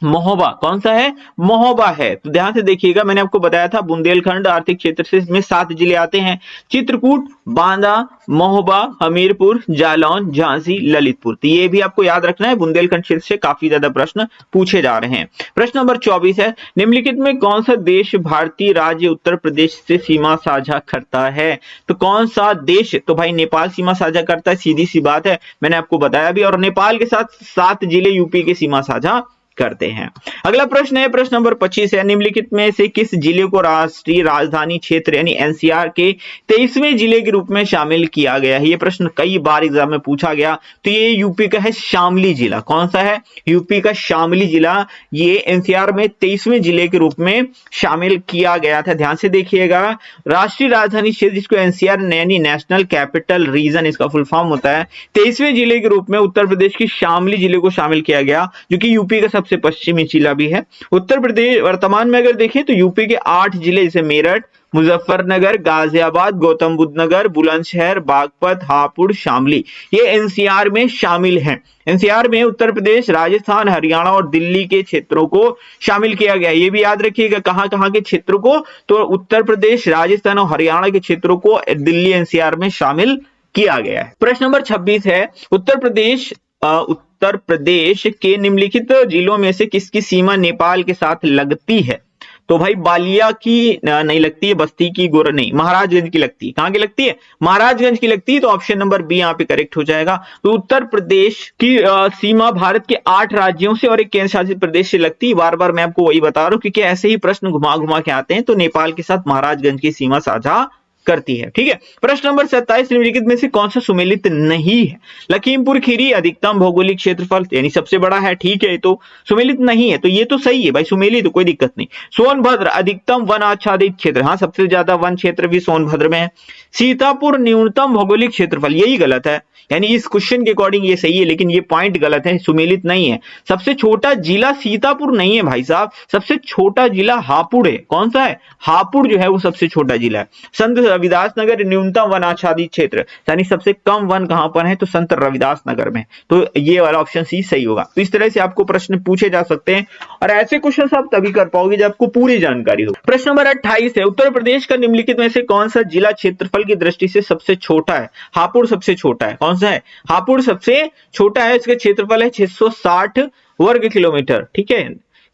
महोबा। कौन सा है? महोबा है। तो ध्यान से देखिएगा, मैंने आपको बताया था बुंदेलखंड आर्थिक क्षेत्र से इसमें 7 जिले आते हैं, चित्रकूट, बांदा, महोबा, हमीरपुर, जालौन, झांसी, ललितपुर। तो ये भी आपको याद रखना है, बुंदेलखंड क्षेत्र से काफी ज्यादा प्रश्न पूछे जा रहे हैं। प्रश्न नंबर 24 है, निम्नलिखित में कौन सा देश भारतीय राज्य उत्तर प्रदेश से सीमा साझा करता है? तो कौन सा देश? तो भाई नेपाल सीमा साझा करता है, सीधी सी बात है, मैंने आपको बताया भी। और नेपाल के साथ 7 जिले यूपी के सीमा साझा करते हैं। अगला प्रश्न है, प्रश्न नंबर 25 है, निम्नलिखित में से किस जिले को राष्ट्रीय राजधानी क्षेत्र यानी एनसीआर के 23वें जिले के रूप में शामिल किया गया है? ये प्रश्न कई बार एग्जाम में पूछा गया। तो ये यूपी का है शामली जिला। कौन सा है? यूपी का शामली जिला, ये एनसीआर में 23वें जिले के रूप में शामिल किया गया था। ध्यान से देखिएगा, राष्ट्रीय राजधानी क्षेत्र जिसको एनसीआर यानी नेशनल कैपिटल रीजन इसका फुल फॉर्म होता है, 23वें जिले के रूप में उत्तर प्रदेश की शामली जिले को शामिल किया गया, जो कि यूपी का सबसे पश्चिमी जिला भी है। उत्तर प्रदेश वर्तमान में अगर देखें तो यूपी के 8 जिले जैसे मेरठ, मुजफ्फरनगर, गाजियाबाद, गौतम बुद्ध नगर, बुलंदशहर, बागपत, हापुड़, शामली, ये एनसीआर में शामिल हैं। एनसीआर में उत्तर प्रदेश, राजस्थान, हरियाणा और दिल्ली के क्षेत्रों को शामिल किया गया। ये भी याद रखिएगा कहां कहां के क्षेत्रों को, तो उत्तर प्रदेश, राजस्थान और हरियाणा के क्षेत्रों को दिल्ली एनसीआर में शामिल किया गया है। प्रश्न नंबर 26 है, उत्तर प्रदेश के निम्नलिखित जिलों में से किसकी सीमा नेपाल के साथ लगती है? तो भाई बालिया की नहीं लगती है, बस्ती की, गोरा नहीं, महाराजगंज की लगती है। कहां की लगती है? महाराजगंज की लगती है। तो ऑप्शन नंबर बी यहाँ पे करेक्ट हो जाएगा। तो उत्तर प्रदेश की सीमा भारत के 8 राज्यों से और एक केंद्र शासित प्रदेश से लगती है। बार बार मैं आपको वही बता रहा हूं, क्योंकि ऐसे ही प्रश्न घुमा घुमा के आते हैं। तो नेपाल के साथ महाराजगंज की सीमा साझा करती है, ठीक है। प्रश्न नंबर 27, निम्नलिखित में से कौन सा सुमेलित नहीं है? लखीमपुर खीरी अधिकतम भौगोलिक क्षेत्रफल यानी सबसे बड़ा है, ठीक है, तो सुमेलित नहीं है, तो ये तो सही है भाई, सुमेलित तो कोई दिक्कत नहीं। सोनभद्र अधिकतम वन आच्छादित क्षेत्र, हाँ सबसे ज्यादा वन क्षेत्र भी सोनभद्र में है। सीतापुर न्यूनतम भौगोलिक क्षेत्रफल, यही गलत है, यानी इस क्वेश्चन के अकॉर्डिंग ये सही है, लेकिन ये पॉइंट गलत है, सुमेलित नहीं है। सबसे छोटा जिला सीतापुर नहीं है भाई साहब, सबसे छोटा जिला हापुड़ है। कौन सा है? हापुड़ जो है वो सबसे छोटा जिला है। संत रविदास नगर न्यूनतम वन आच्छादित क्षेत्र, यानी सबसे कम वन कहां पर है? तो संत रविदास नगर में। तो ये वाला ऑप्शन सी सही होगा। तो इस तरह से आपको प्रश्न पूछे जा सकते हैं, और ऐसे क्वेश्चन आप तभी कर पाओगे जब आपको पूरी जानकारी हो। प्रश्न नंबर 28 है, उत्तर प्रदेश का निम्नलिखित में से कौन सा जिला क्षेत्रफल की दृष्टि से सबसे छोटा है? हापुड़ सबसे छोटा है। कौन सा है? हापुड़ सबसे छोटा है। इसका क्षेत्रफल है 660 वर्ग किलोमीटर, ठीक है।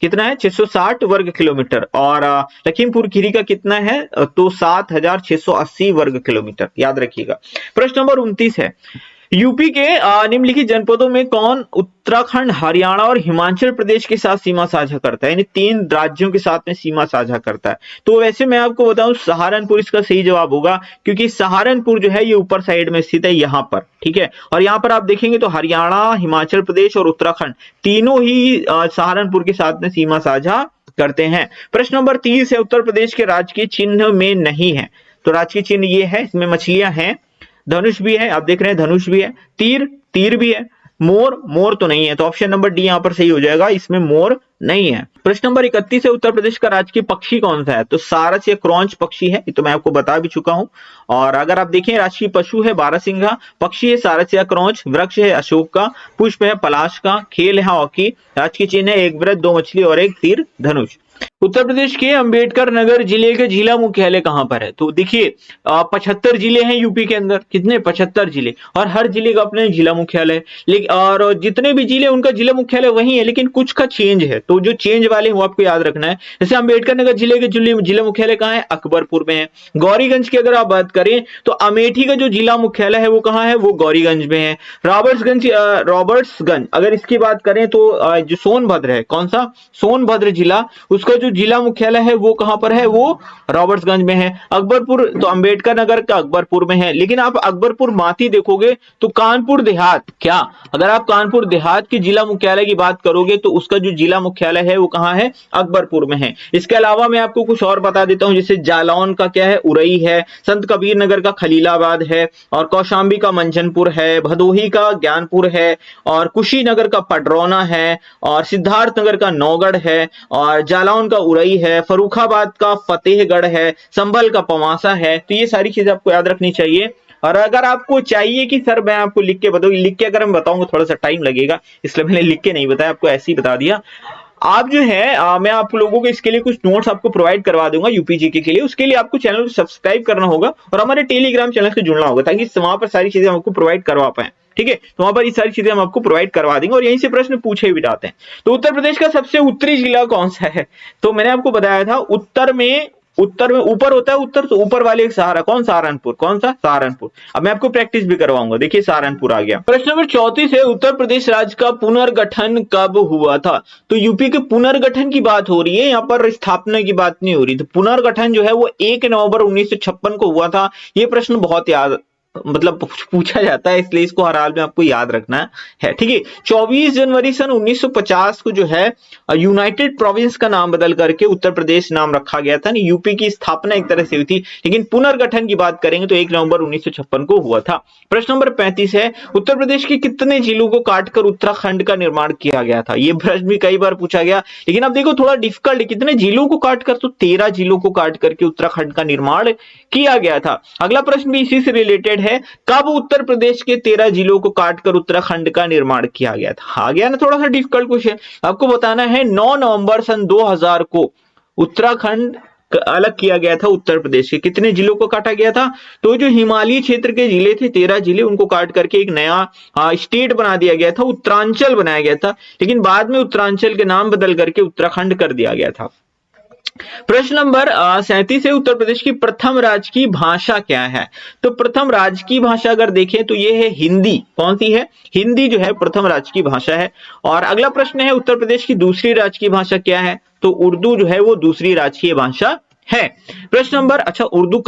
कितना है? 660 वर्ग किलोमीटर। और लखीमपुर खीरी का कितना है? तो 7680 वर्ग किलोमीटर, याद रखिएगा। प्रश्न नंबर 29 है, यूपी के निम्नलिखित जनपदों में कौन उत्तराखंड, हरियाणा और हिमाचल प्रदेश के साथ सीमा साझा करता है? यानी 3 राज्यों के साथ में सीमा साझा करता है। तो वैसे मैं आपको बताऊं, सहारनपुर इसका सही जवाब होगा, क्योंकि सहारनपुर जो है ये ऊपर साइड में स्थित है यहां पर, ठीक है। और यहां पर आप देखेंगे तो हरियाणा, हिमाचल प्रदेश और उत्तराखंड तीनों ही सहारनपुर के साथ में सीमा साझा करते हैं। प्रश्न नंबर 30 है, उत्तर प्रदेश के राजकीय चिन्ह में नहीं है। तो राजकीय चिन्ह ये है, इसमें मछलियां हैं, धनुष भी है, आप देख रहे हैं धनुष भी है, तीर भी है, मोर तो नहीं है। तो ऑप्शन नंबर डी यहां पर सही हो जाएगा, इसमें मोर नहीं है। प्रश्न नंबर 31 है, उत्तर प्रदेश का राजकीय पक्षी कौन सा है? तो सारस या क्रॉन्च पक्षी है, ये तो मैं आपको बता भी चुका हूं। और अगर आप देखें, राजकीय पशु है बारहसिंघा, पक्षी है सारस या क्रॉन्च, वृक्ष है अशोक का, पुष्प है पलाश का, खेल है हॉकी, राजकीय चिन्ह है एक वृत्त, 2 मछली और एक तीर धनुष। उत्तर प्रदेश के अंबेडकर नगर जिले के जिला मुख्यालय कहां पर है? तो देखिए 75 जिले हैं यूपी के अंदर, कितने? 75 जिले, और हर जिले का अपना जिला मुख्यालय। लेकिन और जितने भी जिले उनका जिला मुख्यालय वही है, लेकिन कुछ का चेंज है। तो जो चेंज वाले वो आपको याद रखना है। जैसे अंबेडकर नगर जिले के जिला मुख्यालय कहां है? अकबरपुर में है। गौरीगंज की अगर आप बात करें तो अमेठी का जो जिला मुख्यालय है वो कहां है? वो गौरीगंज में है। रॉबर्ट्सगंज अगर इसकी बात करें तो जो सोनभद्र है, कौन सा? सोनभद्र जिला, उसका जो जिला मुख्यालय है वो कहां पर है, वो रॉबर्ट्सगंज में है। अकबरपुर तो अंबेडकर नगर का अकबरपुर में है, लेकिन आप अकबरपुर माथी देखोगे तो कानपुर देहात, क्या अगर आप कानपुर देहात की जिला मुख्यालय की बात करोगे तो उसका जो जिला मुख्यालय है वो कहां है, अकबरपुर में है। इसके अलावा मैं आपको कुछ और बता देता हूं, जैसे जालौन का क्या है, उरई है, संत कबीर नगर का खलीलाबाद है, और कौशाम्बी का मंझनपुर है, भदोही का ज्ञानपुर है, और कुशीनगर का पडरौना है, और सिद्धार्थ नगर का नौगढ़ है, और जालौन का उरई है, फर्रुखाबाद का फतेहगढ़ है, संभल का पवासा है। तो ये सारी चीजें आपको याद रखनी चाहिए। और अगर आपको चाहिए कि सर मैं आपको लिख के बताऊं, लिख के अगर मैं बताऊंगा थोड़ा सा टाइम लगेगा, इसलिए मैंने लिख के नहीं बताया, आपको ऐसे ही बता दिया। आप जो है मैं आप लोगों को इसके लिए कुछ नोट्स आपको प्रोवाइड करवा दूंगा यूपीजीके के लिए। उसके लिए आपको चैनल को सब्सक्राइब करना होगा और हमारे टेलीग्राम चैनल से जुड़ना होगा, ताकि वहां पर सारी चीजें हम आपको प्रोवाइड करवा पाए। ठीक है, तो वहां पर ये सारी चीजें हम आपको प्रोवाइड करवा देंगे और यहीं से प्रश्न पूछे भी जाते हैं। तो उत्तर प्रदेश का सबसे उत्तरी जिला कौन सा है? तो मैंने आपको बताया था उत्तर में ऊपर होता है उत्तर, तो ऊपर वाले एक सहारा, कौन? सहारनपुर। कौन सा? सहारनपुर। अब मैं आपको प्रैक्टिस भी करवाऊंगा। देखिए सहारनपुर आ गया। प्रश्न नंबर 34 है, उत्तर प्रदेश राज्य का पुनर्गठन कब हुआ था? तो यूपी के पुनर्गठन की बात हो रही है, यहाँ पर स्थापना की बात नहीं हो रही। तो पुनर्गठन जो है वो 1 नवंबर 1956 को हुआ था। ये प्रश्न बहुत याद मतलब पूछा जाता है, इसलिए इसको हर हाल में आपको याद रखना है। ठीक है, 24 जनवरी सन 1950 को जो है यूनाइटेड प्रोविंस का नाम बदल करके उत्तर प्रदेश नाम रखा गया था। यूपी की स्थापना एक तरह से हुई थी, लेकिन पुनर्गठन की बात करेंगे तो 1 नवंबर 1956 को हुआ था। प्रश्न नंबर 35 है, उत्तर प्रदेश के कितने जिलों को काटकर उत्तराखंड का निर्माण किया गया था? ये प्रश्न भी कई बार पूछा गया, लेकिन अब देखो थोड़ा डिफिकल्ट है। कितने जिलों को काटकर? तो 13 जिलों को काट करके उत्तराखंड का निर्माण किया गया था। अगला प्रश्न भी इसी से रिलेटेड है, कब उत्तर प्रदेश के 13 जिलों को काटकर उत्तराखंड का निर्माण किया गया था? आ गया ना थोड़ा सा डिफिकल्ट क्वेश्चन। आपको बताना है 9 नवंबर सन 2000 को उत्तराखंड अलग किया गया था उत्तर प्रदेश के। कितने जिलों को काटा गया था? तो जो हिमालयी क्षेत्र के जिले थे 13 जिले, उनको काट करके एक नया स्टेट बना दिया गया था, उत्तरांचल बनाया गया था। लेकिन बाद में उत्तरांचल के नाम बदल करके उत्तराखंड कर दिया गया था। प्रश्न नंबर 37 है, उत्तर प्रदेश की प्रथम राजकीय भाषा क्या है? तो प्रथम राजकीय भाषा अगर देखें तो ये है हिंदी। कौन सी है? हिंदी जो है प्रथम राजकीय भाषा है। और अगला प्रश्न है, उत्तर प्रदेश की दूसरी राजकीय भाषा क्या है? तो उर्दू जो है वो दूसरी राजकीय भाषा है। प्रश्न नंबर, अच्छा उर्दू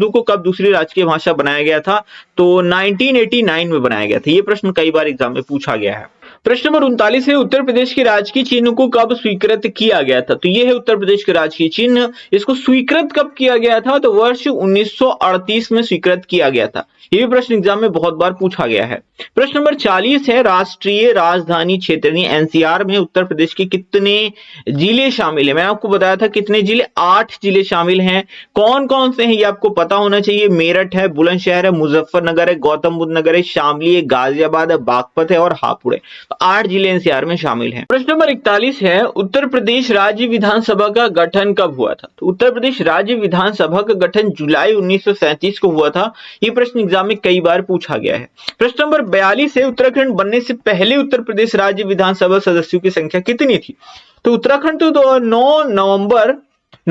को कब दूसरी राजकीय भाषा बनाया गया था? तो 1989 में बनाया गया था। ये प्रश्न कई बार एग्जाम में पूछा गया है। प्रश्न नंबर 39 है, उत्तर प्रदेश के राजकीय चिन्ह को कब स्वीकृत किया गया था? तो ये है उत्तर प्रदेश के राजकीय चिन्ह। इसको स्वीकृत कब किया गया था? तो वर्ष 1938 में स्वीकृत किया गया था। ये भी प्रश्न एग्जाम में बहुत बार पूछा गया है। प्रश्न नंबर 40 है, राष्ट्रीय राजधानी क्षेत्र एनसीआर में उत्तर प्रदेश के कितने जिले शामिल है? मैंने आपको बताया था कितने जिले, 8 जिले शामिल हैं। कौन कौन से हैं ये आपको पता होना चाहिए। मेरठ है, बुलंदशहर है, मुजफ्फरनगर है, गौतम बुद्ध नगर है, शामली है, गाजियाबाद है, बागपत है और हापुड़ है। तो 8 जिले एनसीआर में शामिल हैं। प्रश्न नंबर 41 है, उत्तर प्रदेश राज्य विधानसभा का गठन कब हुआ था? तो उत्तर प्रदेश राज्य विधानसभा का गठन जुलाई 1937 को हुआ था। ये प्रश्न एग्जाम में कई बार पूछा गया है। प्रश्न नंबर 42 है, उत्तराखंड बनने से पहले उत्तर प्रदेश राज्य विधानसभा सदस्यों की संख्या कितनी थी? तो उत्तराखंड तो 9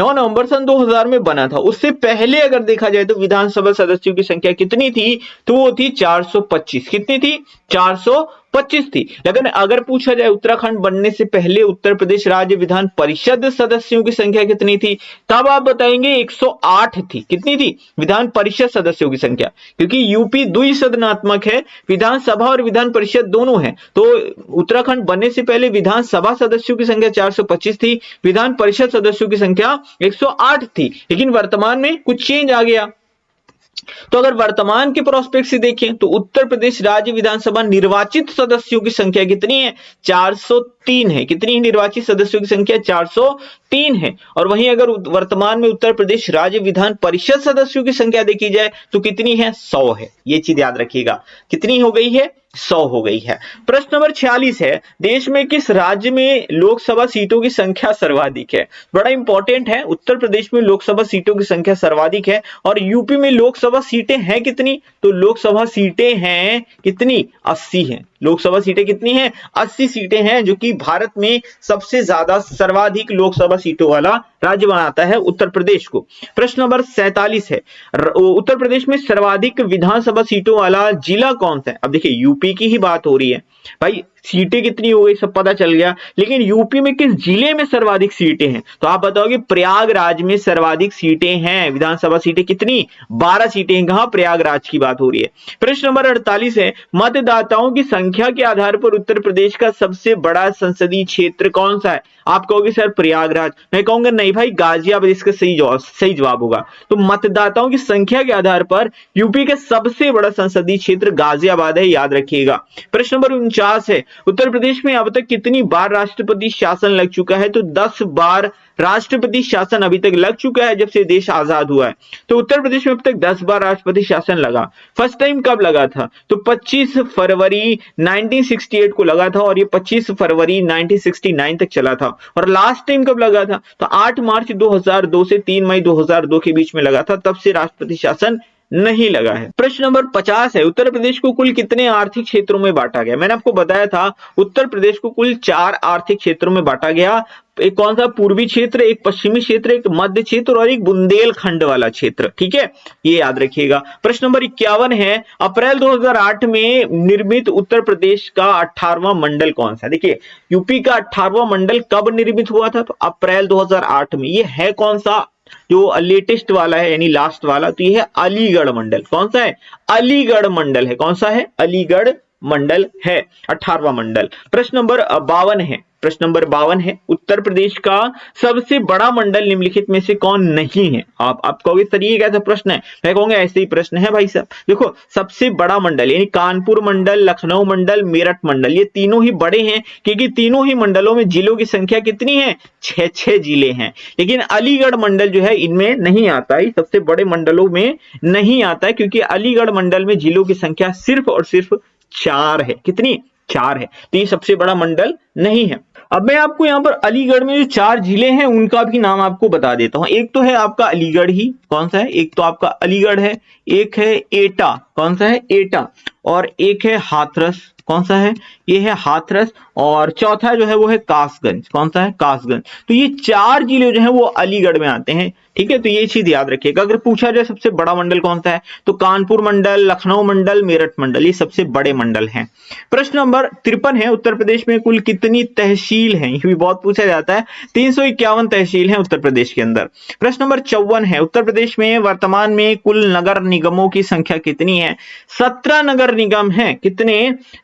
नवंबर सन 2000 में बना था। उससे पहले अगर देखा जाए तो विधानसभा सदस्यों की संख्या कितनी थी? तो वो थी 425। कितनी थी? 425 थी। लेकिन अगर पूछा जाए उत्तराखंड बनने से पहले उत्तर प्रदेश राज्य विधान परिषद सदस्यों की संख्या कितनी थी, तब आप बताएंगे 108 थी। कितनी थी? विधान परिषद सदस्यों की संख्या, क्योंकि यूपी द्विसदनात्मक है, विधानसभा और विधान परिषद दोनों है। तो उत्तराखंड बनने से पहले विधानसभा सदस्यों की संख्या 425 थी, विधान परिषद सदस्यों की संख्या 108 थी। लेकिन वर्तमान में कुछ चेंज आ गया। तो अगर वर्तमान के प्रोस्पेक्ट से देखें तो उत्तर प्रदेश राज्य विधानसभा निर्वाचित सदस्यों की संख्या कितनी है? 403 है। कितनी है निर्वाचित सदस्यों की संख्या? 403 है। और वहीं अगर वर्तमान में उत्तर प्रदेश राज्य विधान परिषद सदस्यों की संख्या देखी जाए तो कितनी है? 100 है। ये चीज याद रखिएगा, कितनी हो गई है? 100 हो गई है। प्रश्न नंबर 46 है, देश में किस राज्य में लोकसभा सीटों की संख्या सर्वाधिक है? बड़ा इंपॉर्टेंट है। उत्तर प्रदेश में लोकसभा सीटों की संख्या सर्वाधिक है। और यूपी में लोकसभा सीटें हैं कितनी? तो लोकसभा सीटें हैं कितनी? 80 हैं। लोकसभा सीटें कितनी हैं? 80 सीटें हैं, जो कि भारत में सबसे ज्यादा सर्वाधिक लोकसभा सीटों वाला राज्य बनाता है उत्तर प्रदेश को। प्रश्न नंबर 47 है, उत्तर प्रदेश में सर्वाधिक विधानसभा सीटों वाला जिला कौन सा है? अब देखिए यूपी की ही बात हो रही है भाई, सीटें कितनी हो गई सब पता चल गया, लेकिन यूपी में किस जिले में सर्वाधिक सीटें हैं? तो आप बताओगे प्रयागराज में सर्वाधिक सीटें हैं, विधानसभा सीटें कितनी? 12 सीटें हैं। कहां? प्रयागराज की बात हो रही है। प्रश्न नंबर 48 है, मतदाताओं की संख्या के आधार पर उत्तर प्रदेश का सबसे बड़ा संसदीय क्षेत्र कौन सा है? आप कहोगे सर प्रयागराज, मैं कहूंगा नहीं भाई गाजियाबाद इसका सही जवाब होगा। तो मतदाताओं की संख्या के आधार पर यूपी का सबसे बड़ा संसदीय क्षेत्र गाजियाबाद है, याद रखिएगा। प्रश्न नंबर 49 है, उत्तर प्रदेश में अब तक कितनी बार राष्ट्रपति शासन लग चुका है? तो 10 बार राष्ट्रपति शासन अभी तक लग चुका है जब से देश आजाद हुआ है। तो उत्तर प्रदेश में अब तक 10 बार राष्ट्रपति शासन लगा। फर्स्ट टाइम कब लगा था? तो 25 फरवरी 1968 को लगा था और ये 25 फरवरी 1969 तक चला था। और लास्ट टाइम कब लगा था? तो 8 मार्च 2002 से 3 मई 2002 के बीच में लगा था, तब से राष्ट्रपति शासन नहीं लगा है। प्रश्न नंबर 50 है, उत्तर प्रदेश को कुल कितने आर्थिक क्षेत्रों में बांटा गया? मैंने आपको बताया था उत्तर प्रदेश को कुल 4 आर्थिक क्षेत्रों में बांटा गया। एक कौन सा? पूर्वी क्षेत्र, एक पश्चिमी क्षेत्र, एक मध्य क्षेत्र और एक बुंदेलखंड वाला क्षेत्र। ठीक है, ये याद रखिएगा। प्रश्न नंबर 51 है, अप्रैल 2008 में निर्मित उत्तर प्रदेश का 18वां मंडल कौन सा? देखिए यूपी का 18वां मंडल कब निर्मित हुआ था? तो अप्रैल 2008 में। ये है कौन सा? जो लेटेस्ट वाला है यानी लास्ट वाला, तो ये है अलीगढ़ मंडल। कौन सा है? अलीगढ़ मंडल है। कौन सा है? अलीगढ़ मंडल है 18वां मंडल। प्रश्न नंबर 52 है, प्रश्न नंबर 52 है, उत्तर प्रदेश का सबसे बड़ा मंडल निम्नलिखित में से कौन नहीं है? आप कहोगे सर ये कैसा प्रश्न है? मैं कहूंगा ऐसे ही प्रश्न है भाई साहब। देखो सबसे बड़ा मंडल यानी कानपुर मंडल, लखनऊ मंडल, मेरठ मंडल, ये तीनों ही बड़े हैं क्योंकि तीनों ही मंडलों में जिलों की संख्या कितनी है? 6 जिले हैं। लेकिन अलीगढ़ मंडल जो है इनमें नहीं आता है, सबसे बड़े मंडलों में नहीं आता है क्योंकि अलीगढ़ मंडल में जिलों की संख्या सिर्फ और सिर्फ 4 है। कितनी? 4 है। तो ये सबसे बड़ा मंडल नहीं है। अब मैं आपको यहाँ पर अलीगढ़ में जो 4 जिले हैं उनका भी नाम आपको बता देता हूं। एक तो है आपका अलीगढ़ ही, कौन सा है? एक तो आपका अलीगढ़ है, एक है एटा, कौन सा है? एटा, और एक है हाथरस, कौन सा है? ये है हाथरस, और चौथा जो है वो है कासगंज। कौन सा है? कासगंज। तो ये 4 जिले जो है वो अलीगढ़ में आते हैं। ठीक है, तो ये चीज याद रखिएगा। अगर पूछा जाए सबसे बड़ा मंडल कौन सा है, तो कानपुर मंडल, लखनऊ मंडल, मेरठ मंडल, ये सबसे बड़े मंडल हैं। प्रश्न नंबर 53 है, उत्तर प्रदेश में कुल कितनी तहसील हैं? ये भी बहुत पूछा जाता है। 351 तहसील हैं उत्तर प्रदेश के अंदर। प्रश्न नंबर 54 है, उत्तर प्रदेश में वर्तमान में कुल नगर निगमों की संख्या कितनी है? 17 नगर निगम है। कितने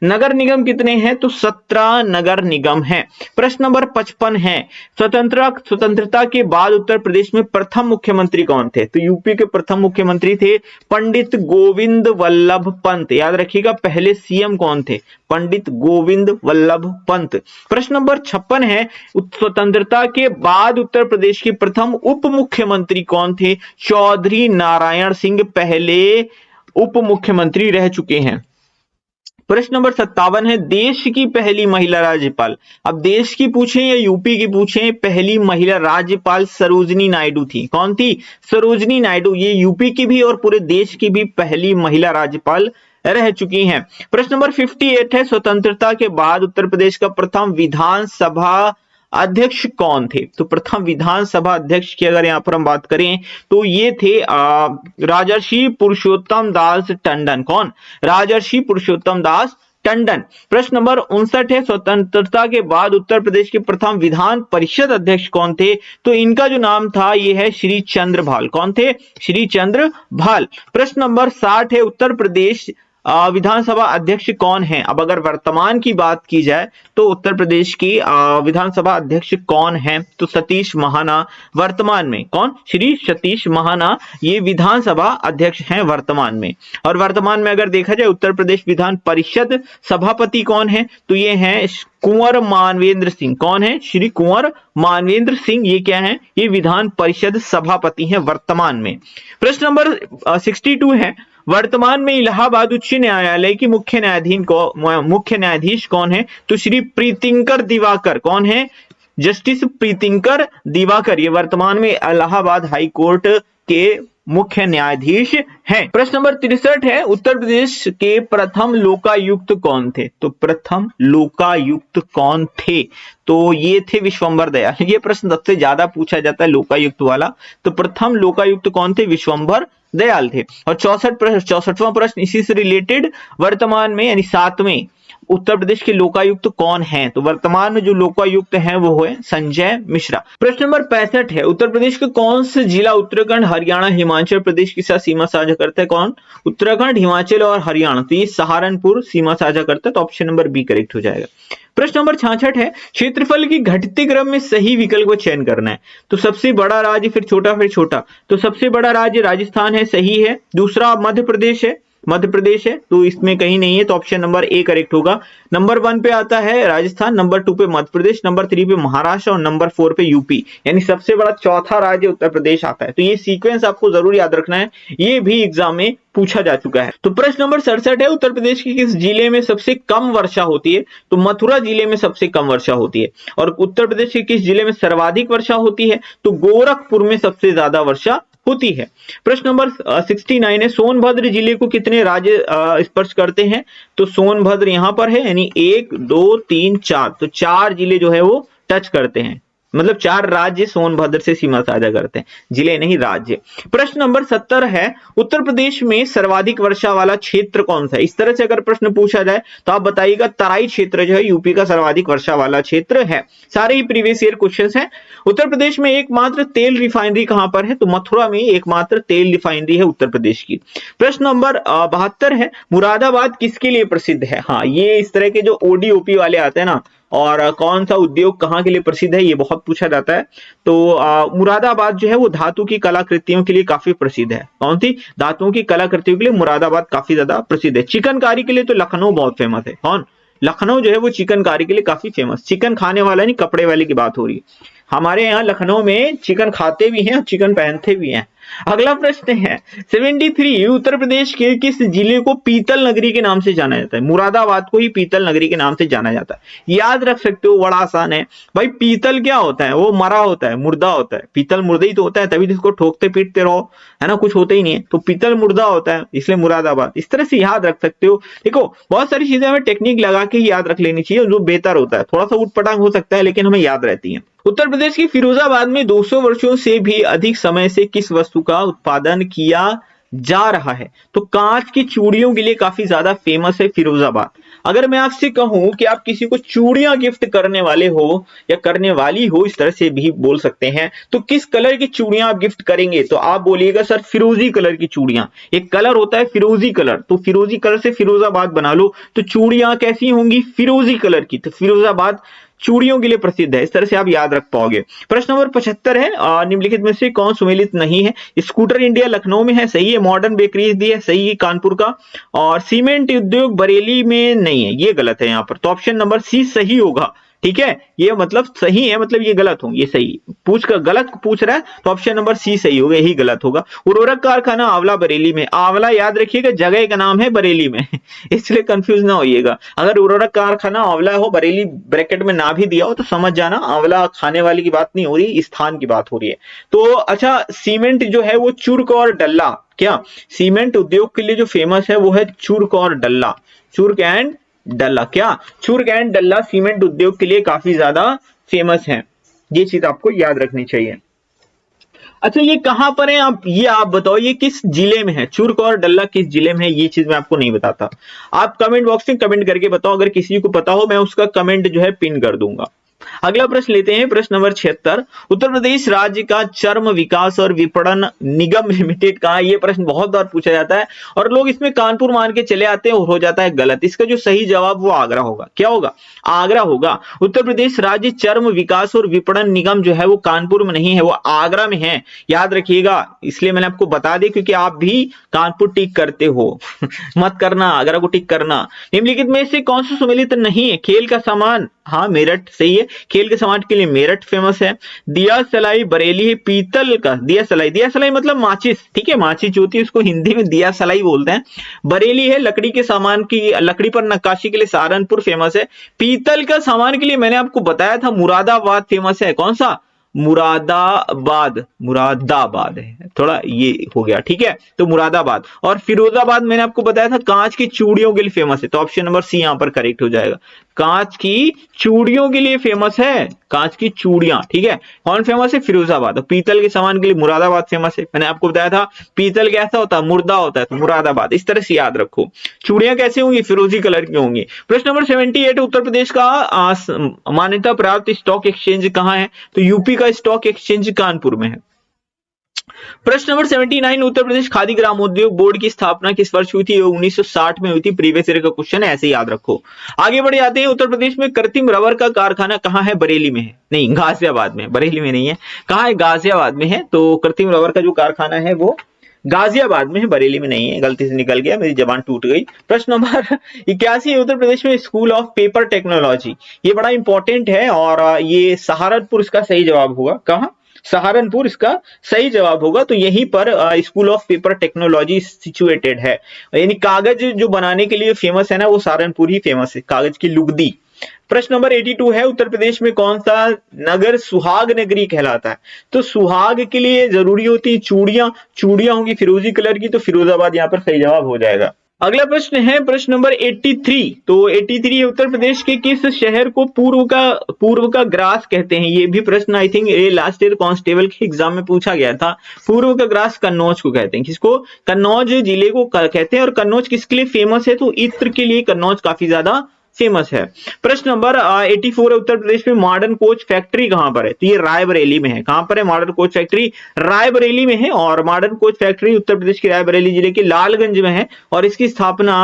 नगर निगम कितने हैं? तो 17 नगर निगम है। प्रश्न नंबर 55 है, स्वतंत्रता के बाद उत्तर प्रदेश में प्रथम मुख्यमंत्री कौन थे? तो यूपी के प्रथम मुख्यमंत्री थे पंडित गोविंद वल्लभ पंत। याद रखिएगा पहले सीएम कौन थे? पंडित गोविंद वल्लभ पंत। प्रश्न नंबर 56 है, स्वतंत्रता के बाद उत्तर प्रदेश के प्रथम उप मुख्यमंत्री कौन थे? चौधरी नारायण सिंह पहले उप मुख्यमंत्री रह चुके हैं। प्रश्न नंबर 57 है, देश की पहली महिला राज्यपाल। अब देश की पूछें या यूपी की पूछें, पहली महिला राज्यपाल सरोजिनी नायडू थी। कौन थी? सरोजिनी नायडू। ये यूपी की भी और पूरे देश की भी पहली महिला राज्यपाल रह चुकी हैं। प्रश्न नंबर 58 है, स्वतंत्रता के बाद उत्तर प्रदेश का प्रथम विधानसभा अध्यक्ष कौन थे? तो प्रथम विधानसभा अध्यक्ष की अगर यहां पर हम बात करें तो ये थे राजर्षि पुरुषोत्तम दास टंडन। कौन? राजर्षि पुरुषोत्तम दास टंडन। प्रश्न नंबर 59 है, स्वतंत्रता के बाद उत्तर प्रदेश के प्रथम विधान परिषद अध्यक्ष कौन थे? तो इनका जो नाम था ये है श्री चंद्र भाल। कौन थे? श्री चंद्र भाल। प्रश्न नंबर 60 है, उत्तर प्रदेश विधानसभा अध्यक्ष कौन है? अब अगर वर्तमान की बात की जाए तो उत्तर प्रदेश की विधानसभा अध्यक्ष कौन है? तो सतीश महाना वर्तमान में। कौन? श्री सतीश महाना ये विधानसभा अध्यक्ष हैं वर्तमान में। और वर्तमान में अगर देखा जाए उत्तर प्रदेश विधान परिषद सभापति कौन है? तो ये हैं कुंवर मानवेंद्र सिंह। कौन है? श्री कुंवर मानवेंद्र सिंह। ये क्या है? ये विधान परिषद सभापति हैं वर्तमान में। प्रश्न नंबर 62 है, वर्तमान में इलाहाबाद उच्च न्यायालय की मुख्य न्यायाधीश कौन है? तो श्री प्रीतिंकर दिवाकर। कौन है? जस्टिस प्रीतिंकर दिवाकर। ये वर्तमान में इलाहाबाद हाई कोर्ट के मुख्य न्यायाधीश हैं। प्रश्न नंबर 63 है, उत्तर प्रदेश के प्रथम लोकायुक्त कौन थे? तो प्रथम लोकायुक्त कौन थे? तो ये थे विश्वंभर दयाल। ये प्रश्न सबसे ज्यादा पूछा जाता है लोकायुक्त वाला। तो प्रथम लोकायुक्त कौन थे? विश्वंभर दयाल थे। और 64वां प्रश्न इसी से रिलेटेड, वर्तमान में यानी 7वें उत्तर प्रदेश के लोकायुक्त कौन हैं? तो वर्तमान में जो लोकायुक्त हैं वो है संजय मिश्रा। प्रश्न नंबर 65 है, उत्तर प्रदेश के कौन से जिला उत्तराखंड, हरियाणा, हिमाचल प्रदेश के साथ सीमा साझा करता है? कौन? उत्तराखंड, हिमाचल और हरियाणा। तो ये सहारनपुर सीमा साझा करता है, तो ऑप्शन नंबर बी करेक्ट हो जाएगा। प्रश्न नंबर 66 है, क्षेत्रफल की घटते क्रम में सही विकल्प को चयन करना है। तो सबसे बड़ा राज्य, फिर छोटा, फिर छोटा। तो सबसे बड़ा राज्य राजस्थान है, सही है। दूसरा मध्य प्रदेश है, तो इसमें कहीं नहीं है, तो ऑप्शन नंबर ए करेक्ट होगा। नंबर 1 पे आता है राजस्थान, नंबर 2 पे मध्य प्रदेश, नंबर 3 पे महाराष्ट्र और नंबर 4 पे यूपी, यानी सबसे बड़ा चौथा राज्य उत्तर प्रदेश आता है। तो ये सीक्वेंस आपको जरूर याद रखना है, ये भी एग्जाम में पूछा जा चुका है। तो प्रश्न नंबर 67 है, उत्तर प्रदेश के किस जिले में सबसे कम वर्षा होती है? तो मथुरा जिले में सबसे कम वर्षा होती है। और उत्तर प्रदेश के किस जिले में सर्वाधिक वर्षा होती है? तो गोरखपुर में सबसे ज्यादा वर्षा होती है। प्रश्न नंबर 69 है, सोनभद्र जिले को कितने राज्य स्पर्श करते हैं? तो सोनभद्र यहां पर है, यानी 1 2 3 4, तो 4 जिले जो है वो टच करते हैं, मतलब 4 राज्य सोनभद्र से सीमा साझा करते हैं, जिले नहीं राज्य। प्रश्न नंबर 70 है, उत्तर प्रदेश में सर्वाधिक वर्षा वाला क्षेत्र कौन सा है? इस तरह से अगर प्रश्न पूछा जाए तो आप बताइएगा तराई क्षेत्र जो है यूपी का सर्वाधिक वर्षा वाला क्षेत्र है। सारे ही प्रीवियस ईयर क्वेश्चंस हैं। उत्तर प्रदेश में एकमात्र तेल रिफाइनरी कहां पर है? तो मथुरा में एकमात्र तेल रिफाइनरी है उत्तर प्रदेश की। प्रश्न नंबर 72 है, मुरादाबाद किसके लिए प्रसिद्ध है? हाँ, ये इस तरह के जो ओडीओपी वाले आते हैं ना, और कौन सा उद्योग कहाँ के लिए प्रसिद्ध है, ये बहुत पूछा जाता है। तो मुरादाबाद जो है वो धातु की कलाकृतियों के लिए काफी प्रसिद्ध है। कौन सी? धातुओं की कलाकृतियों के लिए मुरादाबाद काफी ज्यादा प्रसिद्ध है। चिकनकारी के लिए तो लखनऊ बहुत फेमस है। कौन? लखनऊ जो है वो चिकनकारी के लिए काफी फेमस। चिकन खाने वाला नहीं, कपड़े वाले की बात हो रही है। हमारे यहाँ लखनऊ में चिकन खाते भी हैं और चिकन पहनते भी हैं। अगला प्रश्न है, 73 उत्तर प्रदेश के किस जिले को पीतल नगरी के नाम से जाना जाता है? मुरादाबाद को ही पीतल नगरी के नाम से जाना जाता है। याद रख सकते हो, बड़ा आसान है भाई। पीतल क्या होता है? वो मरा होता है, मुर्दा होता है। पीतल मुर्दा ही तो होता है, तभी तो इसको ठोकते पीटते रहो, है ना, कुछ होता ही नहीं है। तो पीतल मुर्दा होता है, इसलिए मुरादाबाद। इस तरह से याद रख सकते हो। देखो, बहुत सारी चीजें हमें टेक्निक लगा के ही याद रख लेनी चाहिए, जो बेहतर होता है। थोड़ा सा उटपटांग हो सकता है, लेकिन हमें याद रहती है। उत्तर प्रदेश की फिरोजाबाद में 200 वर्षों से भी अधिक समय से किस वस्तु का उत्पादन किया जा रहा है? तो कांच की चूड़ियों के लिए काफी ज्यादा फेमस है फिरोजाबाद। अगर मैं आपसे कहूं कि आप किसी को चूड़ियां गिफ्ट करने वाले हो या करने वाली हो, इस तरह से भी बोल सकते हैं, तो किस कलर की चूड़ियां आप गिफ्ट करेंगे? तो आप बोलिएगा सर फिरोजी कलर की चूड़ियां। एक कलर होता है फिरोजी कलर, तो फिरोजी कलर से फिरोजाबाद बना लो। तो चूड़ियां कैसी होंगी? फिरोजी कलर की। तो फिरोजाबाद चूड़ियों के लिए प्रसिद्ध है। इस तरह से आप याद रख पाओगे। प्रश्न नंबर 75 है, निम्नलिखित में से कौन सुमेलित नहीं है? स्कूटर इंडिया लखनऊ में है, सही है। मॉडर्न बेकरीज दी है, सही है, कानपुर का। और सीमेंट उद्योग बरेली में नहीं है, ये गलत है यहाँ पर। तो ऑप्शन नंबर सी सही होगा। ठीक है, ये मतलब सही है, मतलब ये गलत हो, ये सही पूछ कर गलत पूछ रहा है, तो ऑप्शन नंबर सी सही होगा, यही गलत होगा। उर्वरक कारखाना आंवला बरेली में। आंवला याद रखिएगा जगह का नाम है बरेली में इसलिए कंफ्यूज ना होइएगा। अगर उर्वरक कारखाना आंवला हो, बरेली ब्रैकेट में ना भी दिया हो, तो समझ जाना आंवला खाने वाली की बात नहीं हो रही, स्थान की बात हो रही है। तो अच्छा, सीमेंट जो है वो चुर्क और डल्ला, क्या सीमेंट उद्योग के लिए जो फेमस है वो है चुर्क और डल्ला। चुर्क एंड डल्ला, क्या चुर्क एंड डल्ला सीमेंट उद्योग के लिए काफी ज्यादा फेमस है। ये चीज आपको याद रखनी चाहिए। अच्छा, ये कहां पर है? आप बताओ, ये किस जिले में है? चुर्क और डल्ला किस जिले में है? ये चीज मैं आपको नहीं बताता। आप कमेंट बॉक्स में कमेंट करके बताओ, अगर किसी को पता हो मैं उसका कमेंट जो है पिन कर दूंगा। अगला प्रश्न लेते हैं, प्रश्न नंबर 76, उत्तर प्रदेश राज्य का चर्म विकास और विपणन निगम लिमिटेड कहां है? ये प्रश्न बहुत बार पूछा जाता है और लोग इसमें कानपुर मान के चले आते हैं और हो जाता है गलत। इसका जो सही जवाब वो आगरा होगा। क्या होगा? आगरा होगा। उत्तर प्रदेश राज्य चर्म विकास और विपणन निगम जो है वो कानपुर में नहीं है, वो आगरा में है। याद रखिएगा, इसलिए मैंने आपको बता दिया क्योंकि आप भी कानपुर टिक करते हो मत करना, आगरा को टिक करना। निम्नलिखित में से कौन सा सम्मिलित नहीं है? खेल का सामान, हाँ मेरठ सही है। खेल के सामान के लिए मेरठ फेमस है। दिया सलाई बरेली है। पीतल का दिया सलाई मतलब माचिस, ठीक है, माचिस जो होती है उसको हिंदी में दिया सलाई बोलते हैं। बरेली है लकड़ी के सामान की, लकड़ी पर नक्काशी के लिए सहारनपुर फेमस है। पीतल का सामान के लिए मैंने आपको बताया था मुरादाबाद फेमस है। कौन सा? मुरादाबाद है, थोड़ा ये हो गया, ठीक है। तो मुरादाबाद। और फिरोजाबाद मैंने आपको बताया था कांच की चूड़ियों के लिए फेमस है, तो ऑप्शन नंबर सी यहां पर करेक्ट हो जाएगा। कांच की चूड़ियों के लिए फेमस है, कांच की चूड़ियां, ठीक है। कौन फेमस है? फिरोजाबाद। और पीतल के सामान के लिए मुरादाबाद फेमस है। मैंने आपको बताया था पीतल कैसा होता है? मुर्दा होता है, तो मुरादाबाद। इस तरह से याद रखो। चूड़ियां कैसे होंगी? फिरोजी कलर की होंगी। प्रश्न नंबर 78, उत्तर प्रदेश का मान्यता प्राप्त स्टॉक एक्सचेंज कहां है? तो यूपी का स्टॉक एक्सचेंज कानपुर में है। प्रश्न नंबर 79, उत्तर प्रदेश खादी ग्रामोद्योग बोर्ड की स्थापना किस वर्ष हुई थी? 1960 में हुई थी। प्रीवियस ईयर का क्वेश्चन है, ऐसे याद रखो। आगे बढ़ जाते हैं। उत्तर प्रदेश में कृत्रिम रबर का कारखाना कहां है? बरेली में है। नहीं, गाजियाबाद में, बरेली में नहीं है। कहां है? गाजियाबाद में है। तो कृत्रिम रबर का जो कारखाना है वो गाजियाबाद में है, बरेली में नहीं है। गलती से निकल गया, मेरी जबान टूट गई। प्रश्न नंबर 81, उत्तर प्रदेश में स्कूल ऑफ पेपर टेक्नोलॉजी, ये बड़ा इंपॉर्टेंट है और ये सहारनपुर इसका सही जवाब होगा। कहां? सहारनपुर इसका सही जवाब होगा। तो यहीं पर school of paper technology situated है। यानी कागज जो बनाने के लिए फेमस है ना, वो सहारनपुर ही फेमस है, कागज की लुगदी। प्रश्न नंबर 82 है, उत्तर प्रदेश में कौन सा नगर सुहाग नगरी कहलाता है? तो सुहाग के लिए जरूरी होती है चूड़ियां, चूड़ियां होंगी फिरोजी कलर की, तो फिरोजाबाद यहाँ पर सही जवाब हो जाएगा। अगला प्रश्न है प्रश्न नंबर 83। तो 83 उत्तर प्रदेश के किस शहर को पूर्व का ग्रास कहते हैं? ये भी प्रश्न आई थिंक ये लास्ट ईयर कांस्टेबल के एग्जाम में पूछा गया था। पूर्व का ग्रास कन्नौज को कहते हैं। किसको? कन्नौज जिले को कहते हैं। और कन्नौज किसके लिए फेमस है? तो इत्र के लिए कन्नौज काफी ज्यादा फेमस है। प्रश्न नंबर 84 है, उत्तर प्रदेश में मॉडर्न कोच फैक्ट्री कहां पर है? तो ये रायबरेली में है। कहां पर है मॉडर्न कोच फैक्ट्री? रायबरेली में है। और मॉडर्न कोच फैक्ट्री उत्तर प्रदेश के रायबरेली जिले के लालगंज में है और इसकी स्थापना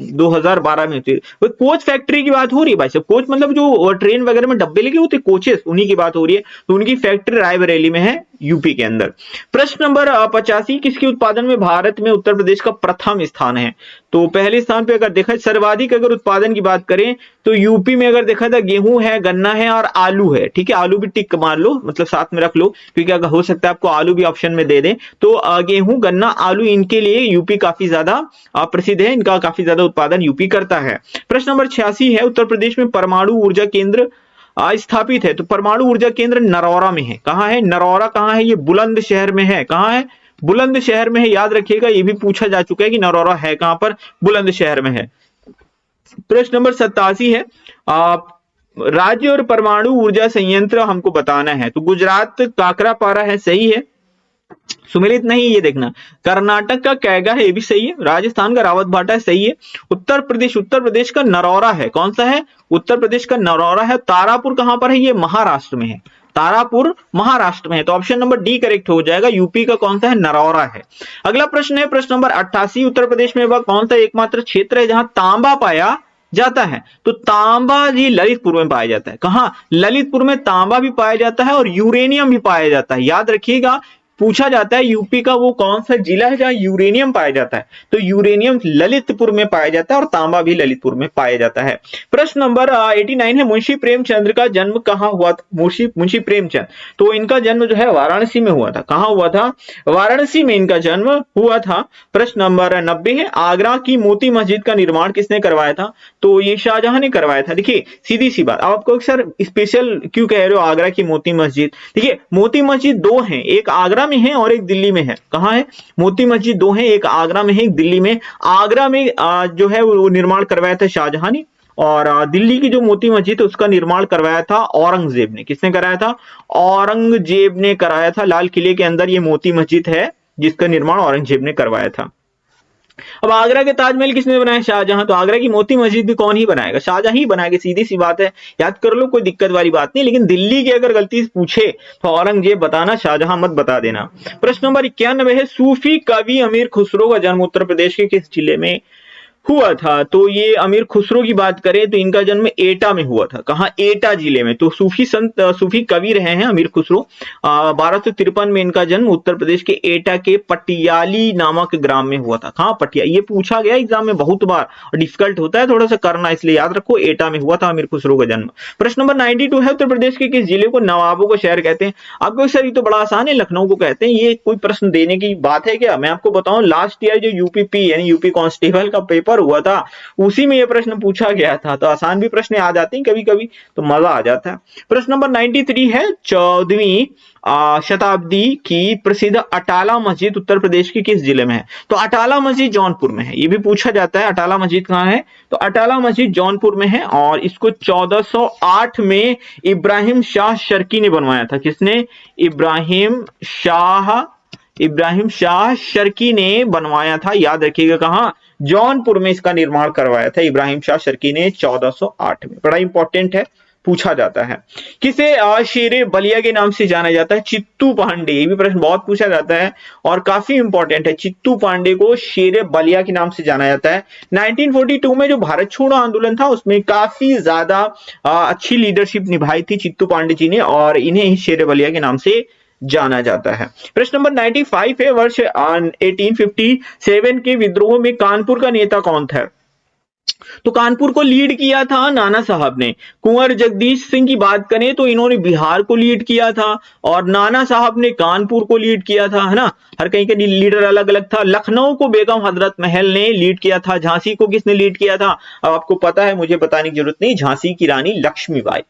2012 में हुई थी। कोच फैक्ट्री की बात हो रही है भाई साहब। कोच मतलब जो ट्रेन वगैरह में डब्बे लगे होते कोचेस, उन्हीं की बात हो रही है। तो उनकी फैक्ट्री रायबरेली में है, यूपी के अंदर। प्रश्न नंबर 85, किसके उत्पादन में भारत में उत्तर प्रदेश का प्रथम स्थान है? तो पहले स्थान पे अगर देखा सर्वाधिक अगर उत्पादन की बात करें तो यूपी में अगर देखा था गेहूं है, गन्ना है और आलू है, ठीक है। आलू भी टिक मार लो, मतलब साथ में रख लो, क्योंकि अगर हो सकता है आपको आलू भी ऑप्शन में दे दें। तो गेहूं, गन्ना, आलू, इनके लिए यूपी काफी ज्यादा प्रसिद्ध है, इनका काफी ज्यादा उत्पादन यूपी करता है। प्रश्न नंबर 86 है, उत्तर प्रदेश में परमाणु ऊर्जा केंद्र स्थापित है। तो परमाणु ऊर्जा केंद्र नरौरा में है। कहां है? नरौरा कहां है? ये बुलंदशहर में है। कहां है? बुलंदशहर में है। याद रखिएगा, ये भी पूछा जा चुका है कि नरौरा है कहां पर? बुलंदशहर में है। प्रश्न नंबर 87 है, राज्य और परमाणु ऊर्जा संयंत्र हमको बताना है। तो गुजरात काकरापारा है, सही है। सुमेलित नहीं, ये देखना। कर्नाटक का कैगा है, ये भी सही है। राजस्थान का रावतभाटा है, सही है। उत्तर प्रदेश का नरौरा है। कौन सा है? उत्तर प्रदेश का नरौरा है। तारापुर कहां पर है? ये महाराष्ट्र में है। तारापुर महाराष्ट्र में है। तो ऑप्शन नंबर डी करेक्ट हो जाएगा। यूपी का कौन सा है? नरौरा है। अगला प्रश्न है प्रश्न नंबर 88, उत्तर प्रदेश में वह कौन सा एकमात्र क्षेत्र है जहां तांबा पाया जाता है? तो तांबा जी ललितपुर में पाया जाता है। कहां? ललितपुर में तांबा भी पाया जाता है और यूरेनियम भी पाया जाता है। याद रखिएगा, पूछा जाता है यूपी का वो कौन सा जिला है जहां यूरेनियम पाया जाता है? तो यूरेनियम ललितपुर में पाया जाता है और तांबा भी ललितपुर में पाया जाता है। प्रश्न नंबर 89 है, मुंशी प्रेमचंद का जन्म कहां हुआ था? मुंशी प्रेमचंद, तो इनका जन्म जो है वाराणसी में हुआ था। कहां हुआ था? वाराणसी में इनका जन्म हुआ था। प्रश्न नंबर 90 है, आगरा की मोती मस्जिद का निर्माण किसने करवाया था? तो ये शाहजहां ने करवाया था। देखिए सीधी सी बात, आपको सर स्पेशल क्यों कह रहे हो आगरा की मोती मस्जिद? देखिए मोती मस्जिद दो हैं, एक आगरा में है और एक दिल्ली में है। कहां है? मोती मस्जिद दो हैं, एक आगरा में है, एक दिल्ली में। आगरा में जो है वो निर्माण करवाया था शाहजहां ने, और दिल्ली की जो मोती मस्जिद है उसका निर्माण करवाया था औरंगजेब ने। किसने कराया था? औरंगजेब ने कराया था। लाल किले के अंदर ये मोती मस्जिद है जिसका निर्माण औरंगजेब ने करवाया था। अब आगरा के ताजमहल किसने बनाया? शाहजहां। तो आगरा की मोती मस्जिद भी कौन ही बनाएगा? शाहजहां ही बनाएगा, सीधी सी बात है, याद कर लो, कोई दिक्कत वाली बात नहीं। लेकिन दिल्ली की अगर गलती से पूछे तो औरंगजेब बताना, शाहजहां मत बता देना। प्रश्न नंबर 91 है, सूफी कवि अमीर खुसरो का जन्म उत्तर प्रदेश के किस जिले में हुआ था? तो ये अमीर खुसरो की बात करें तो इनका जन्म एटा में हुआ था। कहां? एटा जिले में। तो सूफी संत, सूफी कवि रहे हैं अमीर खुसरो। 1253 में इनका जन्म उत्तर प्रदेश के एटा के पटियाली नामक ग्राम में हुआ था। कहां? पटिया। ये पूछा गया एग्जाम में बहुत बार और डिफिकल्ट होता है थोड़ा सा करना, इसलिए याद रखो एटा में हुआ था अमीर खुसरो का जन्म। प्रश्न नंबर 92 है, उत्तर प्रदेश के किस जिले को नवाबों का शहर कहते हैं? आपको सर ये तो बड़ा आसान है, लखनऊ को कहते हैं। ये कोई प्रश्न देने की बात है क्या? मैं आपको बताऊं, लास्ट ईयर जो यूपीपी यानी यूपी कांस्टेबल का पेपर नवंबर हुआ था, उसी में ये प्रश्न पूछा गया था। तो आसान भी प्रश्न याद आते हैं कभी कभी, तो मजा आ जाता है। प्रश्न नंबर 93 है, 14वीं शताब्दी की प्रसिद्ध अटाला मस्जिद उत्तर प्रदेश के किस जिले में है? तो अटाला मस्जिद जौनपुर में है, ये भी पूछा जाता है अटाला मस्जिद कहाँ है, तो अटाला मस्जिद जौनपुर में है। और इसको 1408 में इब्राहिम शाह शर्की ने बनवाया था। किसने? इब्राहिम शाह शर्की ने बनवाया था। याद रखिएगा कहां? जौनपुर में इसका निर्माण करवाया था इब्राहिम शाह शर्की ने 1408 में। बड़ा इंपॉर्टेंट है, पूछा जाता है। किसे शेरे बलिया के नाम से जाना जाता है? चित्तू पांडे, ये भी प्रश्न बहुत पूछा जाता है और काफी इंपॉर्टेंट है। चित्तू पांडे को शेरे बलिया के नाम से जाना जाता है। 1942 में जो भारत छोड़ो आंदोलन था उसमें काफी ज्यादा अच्छी लीडरशिप निभाई थी चित्तू पांडे जी ने, और इन्हें ही शेरे बलिया के नाम से जाना जाता है। प्रश्न नंबर 95 है, वर्ष 1857 के विद्रोह में कानपुर का नेता कौन था? तो कानपुर को लीड किया था नाना साहब ने। कुंवर जगदीश सिंह की बात करें तो इन्होंने बिहार को लीड किया था, और नाना साहब ने कानपुर को लीड किया था, है ना। हर कहीं के लीडर अलग अलग था। लखनऊ को बेगम हजरत महल ने लीड किया था। झांसी को किसने लीड किया था? अब आपको पता है, मुझे बताने की जरूरत नहीं, झांसी की रानी लक्ष्मीबाई।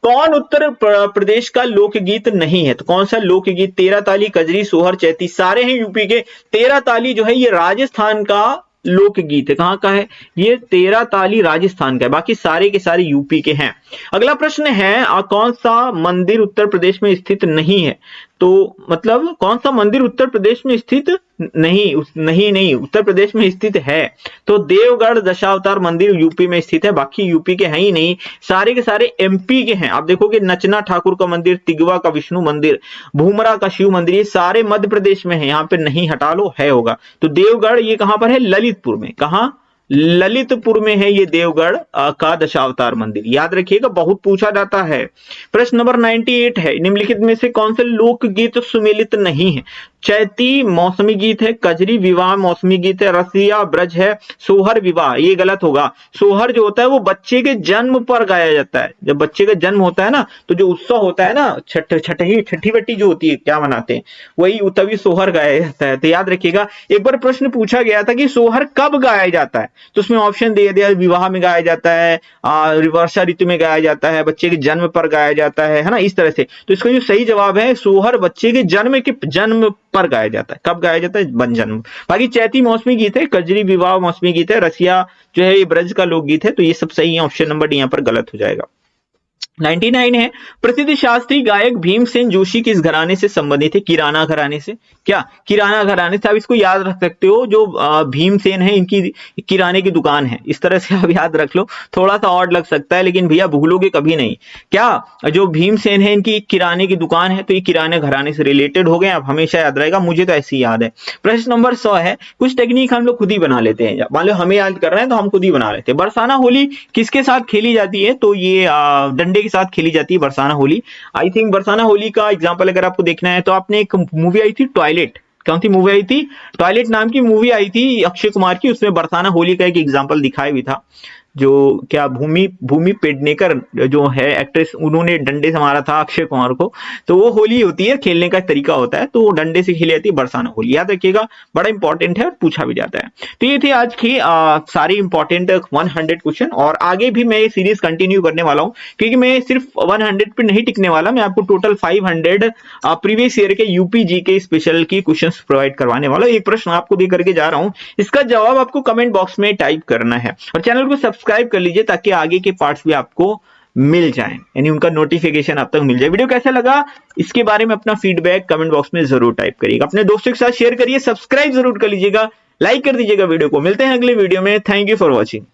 कौन उत्तर प्रदेश का लोकगीत नहीं है? तो कौन सा लोकगीत? 13 ताली, कजरी, सोहर, चैती, सारे हैं यूपी के। 13 ताली जो है ये राजस्थान का लोकगीत है। कहां का है ये? 13 ताली राजस्थान का है, बाकी सारे के सारे यूपी के हैं। अगला प्रश्न है, कौन सा मंदिर उत्तर प्रदेश में स्थित नहीं है? तो मतलब कौन सा मंदिर उत्तर प्रदेश में स्थित नहीं उत्तर प्रदेश में स्थित है? तो देवगढ़ दशावतार मंदिर यूपी में स्थित है, बाकी यूपी के हैं ही नहीं, सारे के सारे एमपी के हैं। आप देखोगे नचना ठाकुर का मंदिर, तिगवा का विष्णु मंदिर, भूमरा का शिव मंदिर, ये सारे मध्य प्रदेश में है, यहाँ पे नहीं, हटा लो, है होगा। तो देवगढ़ ये कहां पर है? ललितपुर में। कहां? ललितपुर में है ये देवगढ़ का दशावतार मंदिर। याद रखिएगा, बहुत पूछा जाता है। प्रश्न नंबर 98 है, निम्नलिखित में से कौन से लोकगीत सुमेलित नहीं है? चैती मौसमी गीत है, कजरी विवाह मौसमी गीत है, रसिया ब्रज है, सोहर विवाह। ये गलत होगा। सोहर जो होता है वो बच्चे के जन्म पर गाया जाता है। जब बच्चे का जन्म होता है ना, तो जो उत्सव होता है ना, छठी बट्टी जो होती है, क्या मनाते हैं, वही तभी सोहर गाया जाता है। तो याद रखिएगा, एक बार प्रश्न पूछा गया था कि सोहर कब गाया जाता है, तो उसमें ऑप्शन दे दिया, विवाह में गाया जाता है, वर्षा ऋतु में गाया जाता है, बच्चे के जन्म पर गाया जाता है ना, इस तरह से। तो इसका जो सही जवाब है, सोहर बच्चे के जन्म पर गाया जाता है। कब गाया जाता है? जन्म। बाकी चैती मौसमी गीत है, कजरी विवाह मौसमी गीत है, रसिया जो है ये ब्रज का लोकगीत है। तो ये सब सही है, ऑप्शन नंबर डी यहाँ पर गलत हो जाएगा। 99 है, प्रसिद्ध शास्त्रीय गायक भीमसेन जोशी किस घराने से संबंधित है? किराना घराने से। क्या? किराना घराने से। आप इसको याद रख सकते हो, जो भीमसेन है इनकी किराने की दुकान है, इस तरह से आप याद रख लो। थोड़ा सा ऑड लग सकता है, लेकिन भैया भूलोगे कभी नहीं। क्या? जो भीमसेन है इनकी किराने की दुकान है, तो ये किराने घराने से रिलेटेड हो गए, आप हमेशा याद रहेगा, मुझे तो ऐसे ही याद है। प्रश्न नंबर 100 है, कुछ टेक्निक हम लोग खुद ही बना लेते हैं। मान लो हमें याद कर रहे हैं तो हम खुद ही बना लेते हैं। बरसाना होली किसके साथ खेली जाती है? तो ये डंडे के साथ खेली जाती है बरसाना होली। आई थिंक बरसाना होली का एग्जांपल अगर आपको देखना है तो आपने एक मूवी आई थी टॉयलेट, कौन सी मूवी आई थी? टॉयलेट नाम की मूवी आई थी अक्षय कुमार की, उसमें बरसाना होली का एक एग्जांपल दिखाया भी था। जो क्या भूमि पेडनेकर जो है एक्ट्रेस, उन्होंने डंडे से मारा था अक्षय कुमार को। तो वो होली होती है, खेलने का तरीका होता है, तो डंडे से खेली जाती है बरसाना होली। याद रखिएगा, बड़ा इंपॉर्टेंट है, पूछा भी जाता है। तो ये थे आज की सारी इंपॉर्टेंट 100 क्वेश्चन, और आगे भी मैं ये सीरीज कंटिन्यू करने वाला हूँ, क्योंकि मैं सिर्फ 100 पे नहीं टिकने वाला, मैं आपको टोटल 500 प्रीवियस ईयर के यूपी जी के स्पेशल की क्वेश्चन प्रोवाइड करवाने वाला हूँ। एक प्रश्न आपको दे करके जा रहा हूँ, इसका जवाब आपको कमेंट बॉक्स में टाइप करना है, और चैनल को सब्सक्राइब कर लीजिए ताकि आगे के पार्ट्स भी आपको मिल जाएं, यानी उनका नोटिफिकेशन आप तक मिल जाए। वीडियो कैसा लगा इसके बारे में अपना फीडबैक कमेंट बॉक्स में जरूर टाइप करिएगा, अपने दोस्तों के साथ शेयर करिए, सब्सक्राइब जरूर कर लीजिएगा, लाइक कर दीजिएगा वीडियो को। मिलते हैं अगले वीडियो में। Thank you for watching.